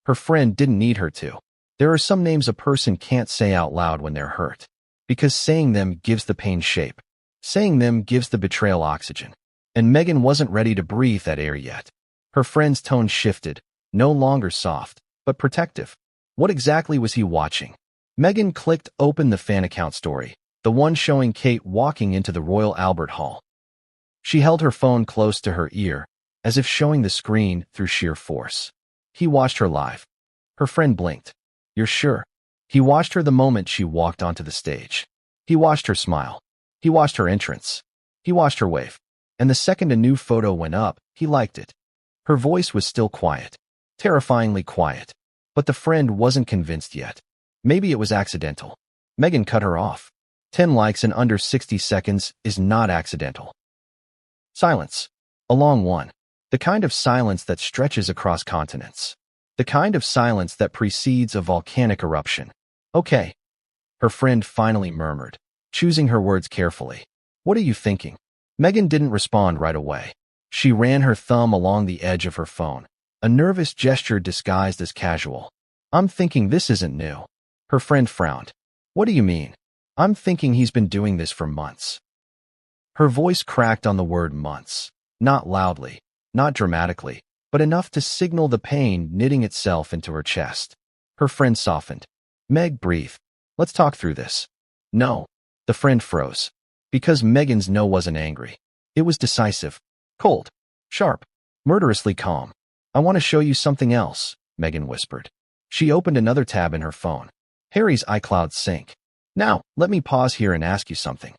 Her friend didn't need her to. There are some names a person can't say out loud when they're hurt. Because saying them gives the pain shape. Saying them gives the betrayal oxygen. And Meghan wasn't ready to breathe that air yet. Her friend's tone shifted, no longer soft, but protective. What exactly was he watching? Meghan clicked open the fan account story, the one showing Kate walking into the Royal Albert Hall. She held her phone close to her ear, as if showing the screen through sheer force. He watched her live. Her friend blinked. You're sure? He watched her the moment she walked onto the stage. He watched her smile. He watched her entrance. He watched her wave. And the second a new photo went up, he liked it. Her voice was still quiet. Terrifyingly quiet. But the friend wasn't convinced yet. Maybe it was accidental. Meghan cut her off. 10 likes in under 60 seconds is not accidental. Silence. A long one. The kind of silence that stretches across continents. The kind of silence that precedes a volcanic eruption. Okay. Her friend finally murmured, choosing her words carefully. What are you thinking? Meghan didn't respond right away. She ran her thumb along the edge of her phone, a nervous gesture disguised as casual. I'm thinking this isn't new. Her friend frowned. What do you mean? I'm thinking he's been doing this for months. Her voice cracked on the word months. Not loudly, not dramatically, but enough to signal the pain knitting itself into her chest. Her friend softened. Meg, breathe. Let's talk through this. No. The friend froze. Because Meghan's no wasn't angry. It was decisive. Cold. Sharp. Murderously calm. I want to show you something else, Meghan whispered. She opened another tab in her phone. Harry's iCloud sync. Now, let me pause here and ask you something.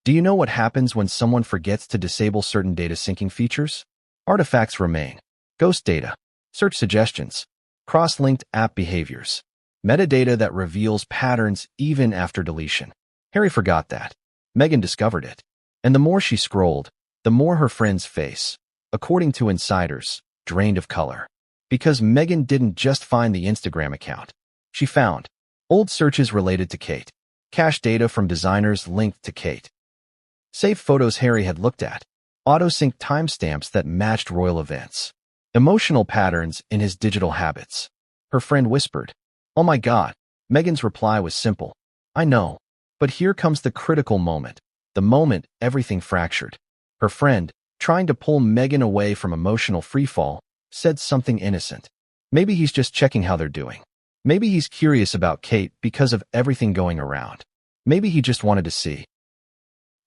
Do you know what happens when someone forgets to disable certain data syncing features? Artifacts remain. Ghost data. Search suggestions. Cross-linked app behaviors. Metadata that reveals patterns even after deletion. Harry forgot that. Meghan discovered it. And the more she scrolled, the more her friend's face, according to insiders, drained of color. Because Meghan didn't just find the Instagram account. She found old searches related to Kate. Cache data from designers linked to Kate. Saved photos Harry had looked at. Auto-sync timestamps that matched royal events. Emotional patterns in his digital habits. Her friend whispered. Oh my God. Meghan's reply was simple. I know. But here comes the critical moment. The moment everything fractured. Her friend, trying to pull Meghan away from emotional freefall, said something innocent. Maybe he's just checking how they're doing. Maybe he's curious about Kate because of everything going around. Maybe he just wanted to see.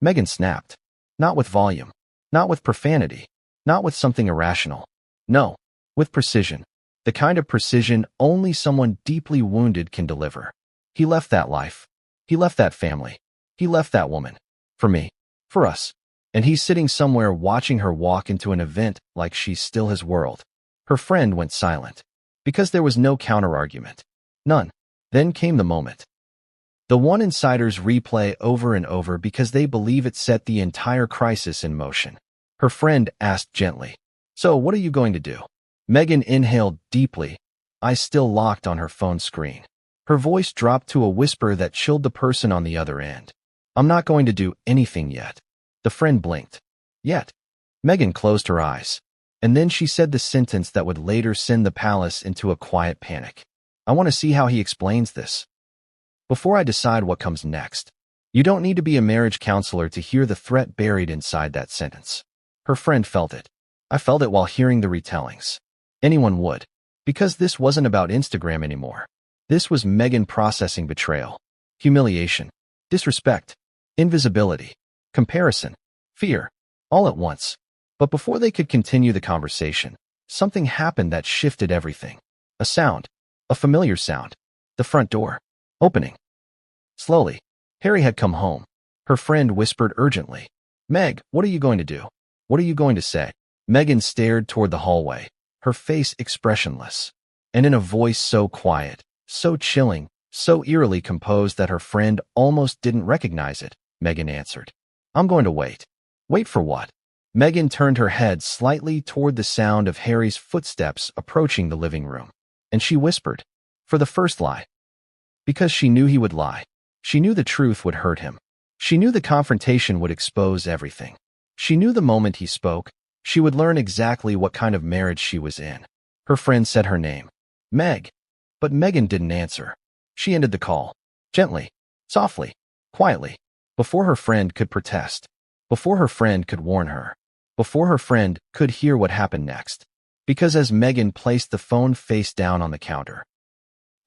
Meghan snapped. Not with volume. Not with profanity. Not with something irrational. No, with precision. The kind of precision only someone deeply wounded can deliver. He left that life. He left that family. He left that woman. For me. For us. And he's sitting somewhere watching her walk into an event like she's still his world. Her friend went silent. Because there was no counter-argument. None. Then came the moment. The one insiders replay over and over because they believe it set the entire crisis in motion. Her friend asked gently, So what are you going to do? Meghan inhaled deeply, eyes still locked on her phone screen. Her voice dropped to a whisper that chilled the person on the other end. I'm not going to do anything yet. The friend blinked. Yet. Meghan closed her eyes. And then she said the sentence that would later send the palace into a quiet panic. I want to see how he explains this. Before I decide what comes next. You don't need to be a marriage counselor to hear the threat buried inside that sentence. Her friend felt it. I felt it while hearing the retellings. Anyone would. Because this wasn't about Instagram anymore. This was Meghan processing betrayal, humiliation, disrespect, invisibility, comparison, fear, all at once. But before they could continue the conversation, something happened that shifted everything. A sound. A familiar sound. The front door. Opening. Slowly. Harry had come home. Her friend whispered urgently. Meg, what are you going to do? What are you going to say? Meghan stared toward the hallway, her face expressionless. And in a voice so quiet, so chilling, so eerily composed that her friend almost didn't recognize it, Meghan answered. I'm going to wait. Wait for what? Meghan turned her head slightly toward the sound of Harry's footsteps approaching the living room. And she whispered, For the first lie. Because she knew he would lie. She knew the truth would hurt him. She knew the confrontation would expose everything. She knew the moment he spoke, she would learn exactly what kind of marriage she was in. Her friend said her name, Meg. But Meghan didn't answer. She ended the call, gently, softly, quietly, before her friend could protest, before her friend could warn her, before her friend could hear what happened next. Because as Meghan placed the phone face down on the counter,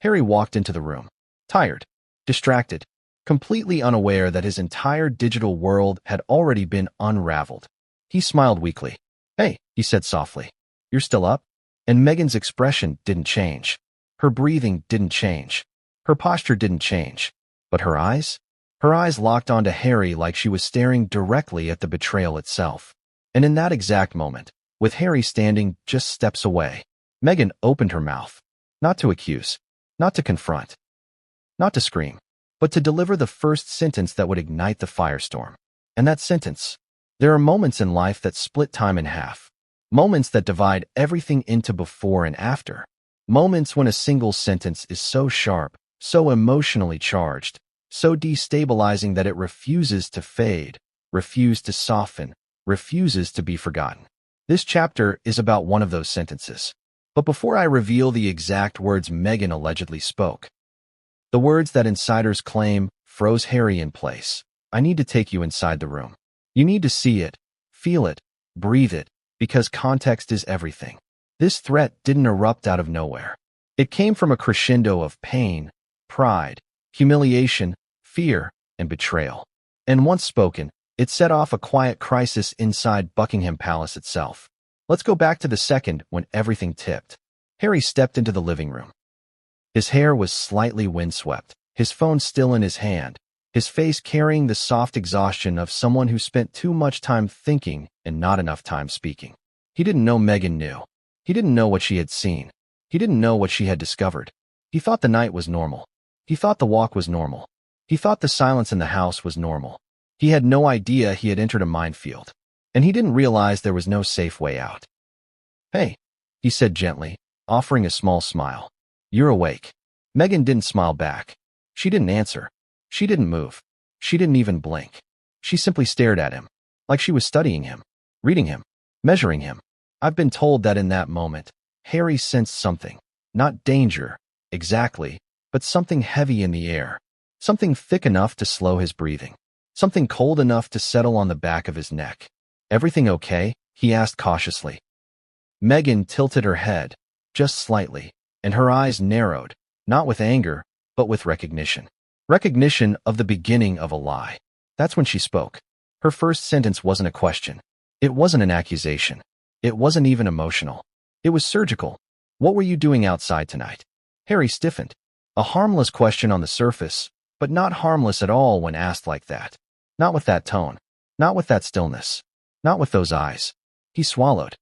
Harry walked into the room, tired, distracted, completely unaware that his entire digital world had already been unraveled. He smiled weakly. "Hey," he said softly. "You're still up?" And Meghan's expression didn't change. Her breathing didn't change. Her posture didn't change. But her eyes? Her eyes locked onto Harry like she was staring directly at the betrayal itself. And in that exact moment, with Harry standing just steps away, Meghan opened her mouth. Not to accuse, not to confront, not to scream, but to deliver the first sentence that would ignite the firestorm. And that sentence: there are moments in life that split time in half. Moments that divide everything into before and after. Moments when a single sentence is so sharp, so emotionally charged, so destabilizing that it refuses to fade, refuses to soften, refuses to be forgotten. This chapter is about one of those sentences. But before I reveal the exact words Meghan allegedly spoke, the words that insiders claim froze Harry in place, I need to take you inside the room. You need to see it, feel it, breathe it, because context is everything. This threat didn't erupt out of nowhere. It came from a crescendo of pain, pride, humiliation, fear, and betrayal. And once spoken, it set off a quiet crisis inside Buckingham Palace itself. Let's go back to the second when everything tipped. Harry stepped into the living room. His hair was slightly windswept, his phone still in his hand, his face carrying the soft exhaustion of someone who spent too much time thinking and not enough time speaking. He didn't know Meghan knew. He didn't know what she had seen. He didn't know what she had discovered. He thought the night was normal. He thought the walk was normal. He thought the silence in the house was normal. He had no idea he had entered a minefield. And he didn't realize there was no safe way out. "Hey," he said gently, offering a small smile. "You're awake." Meghan didn't smile back. She didn't answer. She didn't move. She didn't even blink. She simply stared at him, like she was studying him, reading him, measuring him. I've been told that in that moment, Harry sensed something. Not danger, exactly, but something heavy in the air. Something thick enough to slow his breathing. Something cold enough to settle on the back of his neck. "Everything okay?" he asked cautiously. Meghan tilted her head, just slightly, and her eyes narrowed, not with anger, but with recognition. Recognition of the beginning of a lie. That's when she spoke. Her first sentence wasn't a question. It wasn't an accusation. It wasn't even emotional. It was surgical. "What were you doing outside tonight?" Harry stiffened. A harmless question on the surface, but not harmless at all when asked like that. Not with that tone. Not with that stillness. Not with those eyes. He swallowed.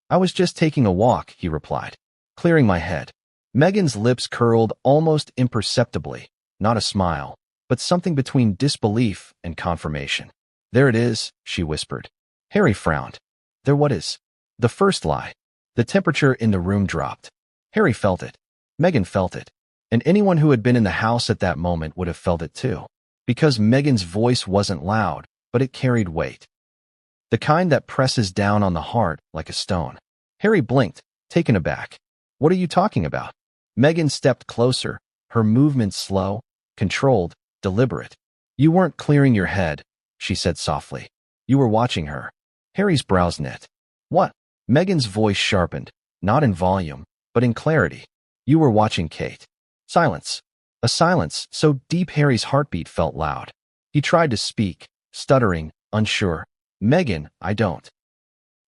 "I was just taking a walk," he replied, clearing my head. Meghan's lips curled almost imperceptibly, not a smile, but something between disbelief and confirmation. "There it is," she whispered. Harry frowned. "There what is?" "The first lie." The temperature in the room dropped. Harry felt it. Meghan felt it. And anyone who had been in the house at that moment would have felt it too. Because Meghan's voice wasn't loud, but it carried weight. The kind that presses down on the heart like a stone. Harry blinked, taken aback. "What are you talking about?" Meghan stepped closer, her movements slow, controlled, deliberate. "You weren't clearing your head," she said softly. "You were watching her." Harry's brows knit. "What?" Meghan's voice sharpened, not in volume, but in clarity. "You were watching Kate." Silence. A silence so deep Harry's heartbeat felt loud. He tried to speak, stuttering, unsure. "Meghan, I don't."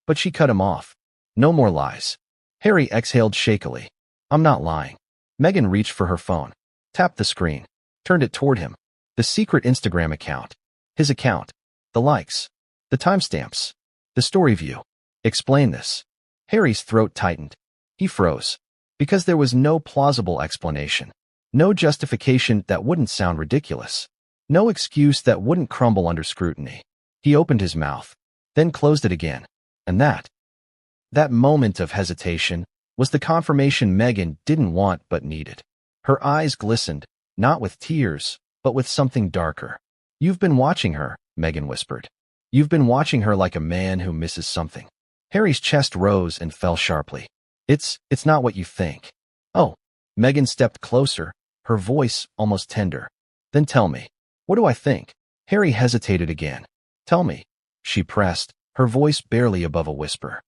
But she cut him off. "No more lies." Harry exhaled shakily. "I'm not lying." Meghan reached for her phone, tapped the screen, turned it toward him. The secret Instagram account. His account. The likes. The timestamps. The story view. "Explain this." Harry's throat tightened. He froze. Because there was no plausible explanation. No justification that wouldn't sound ridiculous. No excuse that wouldn't crumble under scrutiny. He opened his mouth, then closed it again. And that moment of hesitation was the confirmation Meghan didn't want but needed. Her eyes glistened, not with tears, but with something darker. You've been watching her, Meghan whispered. You've been watching her like a man who misses something. Harry's chest rose and fell sharply. It's not what you think. Oh. Meghan stepped closer, her voice almost tender. Then tell me. What do I think? Harry hesitated again. Tell me. She pressed, her voice barely above a whisper.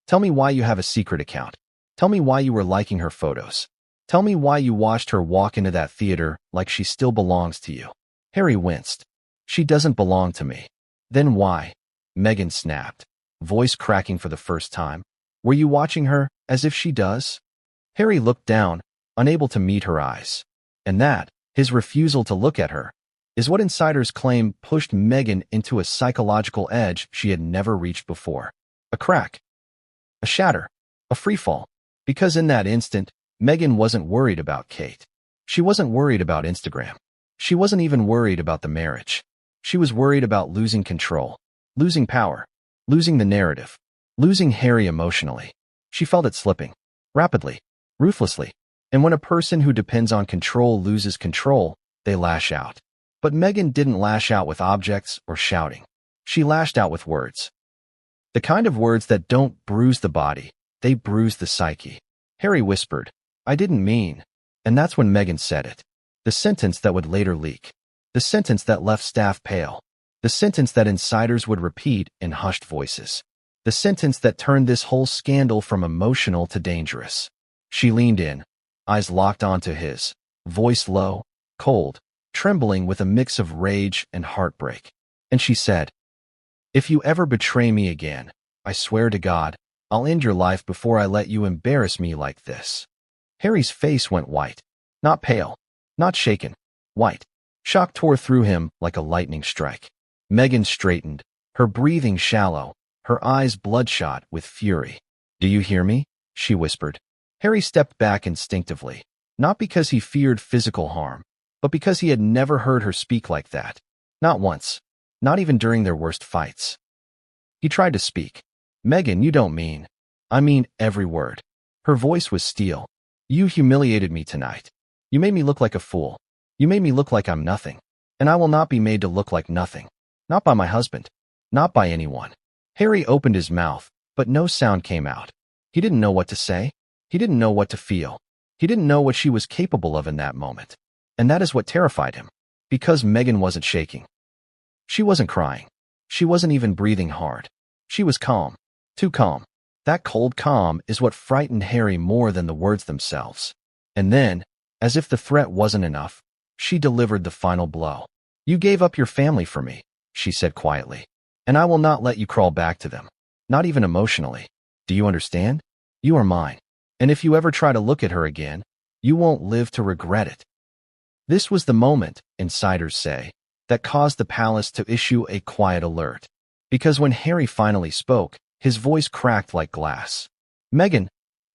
Tell me why you have a secret account. Tell me why you were liking her photos. Tell me why you watched her walk into that theater like she still belongs to you. Harry winced. She doesn't belong to me. Then why? Meghan snapped, voice cracking for the first time. Were you watching her as if she does? Harry looked down, unable to meet her eyes. And that, his refusal to look at her, is what insiders claim pushed Meghan into a psychological edge she had never reached before. A crack. A shatter. A freefall. Because in that instant, Meghan wasn't worried about Kate. She wasn't worried about Instagram. She wasn't even worried about the marriage. She was worried about losing control, losing power, losing the narrative, losing Harry emotionally. She felt it slipping, rapidly, ruthlessly. And when a person who depends on control loses control, they lash out. But Meghan didn't lash out with objects or shouting. She lashed out with words. The kind of words that don't bruise the body, they bruise the psyche. Harry whispered, I didn't mean. And that's when Meghan said it. The sentence that would later leak. The sentence that left staff pale. The sentence that insiders would repeat in hushed voices. The sentence that turned this whole scandal from emotional to dangerous. She leaned in, eyes locked onto his, voice low, cold, trembling with a mix of rage and heartbreak. And she said, If you ever betray me again, I swear to God, I'll end your life before I let you embarrass me like this. Harry's face went white. Not pale. Not shaken. White. Shock tore through him like a lightning strike. Meghan straightened, her breathing shallow, her eyes bloodshot with fury. Do you hear me? She whispered. Harry stepped back instinctively, not because he feared physical harm, but because he had never heard her speak like that. Not once. Not even during their worst fights. He tried to speak. Meghan, you don't mean. I mean every word. Her voice was steel. You humiliated me tonight. You made me look like a fool. You made me look like I'm nothing. And I will not be made to look like nothing. Not by my husband. Not by anyone. Harry opened his mouth, but no sound came out. He didn't know what to say. He didn't know what to feel. He didn't know what she was capable of in that moment. And that is what terrified him. Because Meghan wasn't shaking. She wasn't crying. She wasn't even breathing hard. She was calm. Too calm. That cold calm is what frightened Harry more than the words themselves. And then, as if the threat wasn't enough, she delivered the final blow. You gave up your family for me, she said quietly. And I will not let you crawl back to them. Not even emotionally. Do you understand? You are mine. And if you ever try to look at her again, you won't live to regret it. This was the moment, insiders say, that caused the palace to issue a quiet alert. Because when Harry finally spoke, his voice cracked like glass. Meghan,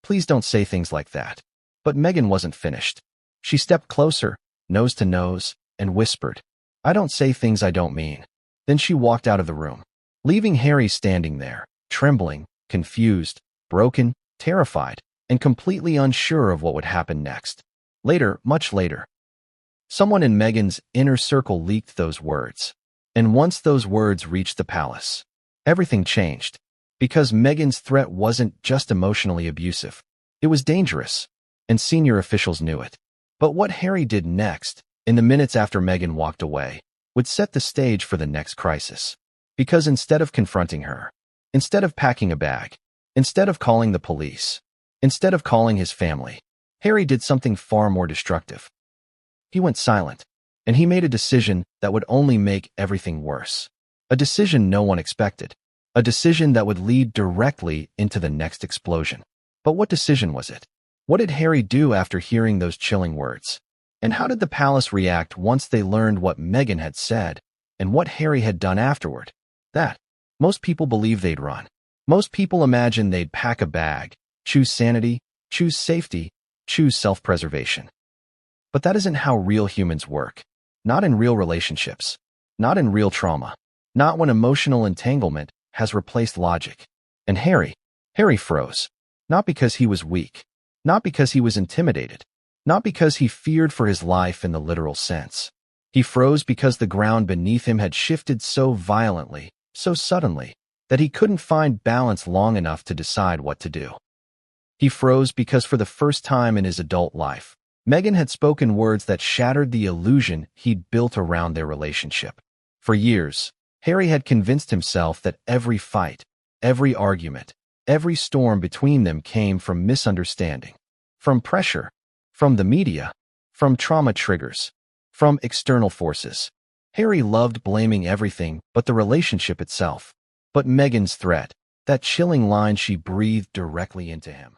please don't say things like that. But Meghan wasn't finished. She stepped closer, nose to nose, and whispered, I don't say things I don't mean. Then she walked out of the room, leaving Harry standing there, trembling, confused, broken, terrified, and completely unsure of what would happen next. Later, much later, someone in Meghan's inner circle leaked those words. And once those words reached the palace, everything changed. Because Meghan's threat wasn't just emotionally abusive. It was dangerous, and senior officials knew it. But what Harry did next, in the minutes after Meghan walked away, would set the stage for the next crisis. Because instead of confronting her, instead of packing a bag, instead of calling the police, instead of calling his family, Harry did something far more destructive. He went silent, and he made a decision that would only make everything worse. A decision no one expected. A decision that would lead directly into the next explosion. But what decision was it? What did Harry do after hearing those chilling words? And how did the palace react once they learned what Meghan had said and what Harry had done afterward? That. Most people believe they'd run. Most people imagine they'd pack a bag, choose sanity, choose safety, choose self-preservation. But that isn't how real humans work. Not in real relationships. Not in real trauma. Not when emotional entanglement has replaced logic. And Harry froze. Not because he was weak. Not because he was intimidated. Not because he feared for his life in the literal sense. He froze because the ground beneath him had shifted so violently, so suddenly, that he couldn't find balance long enough to decide what to do. He froze because for the first time in his adult life, Meghan had spoken words that shattered the illusion he'd built around their relationship. For years, Harry had convinced himself that every fight, every argument, every storm between them came from misunderstanding, from pressure, from the media, from trauma triggers, from external forces. Harry loved blaming everything but the relationship itself. But Meghan's threat, that chilling line she breathed directly into him.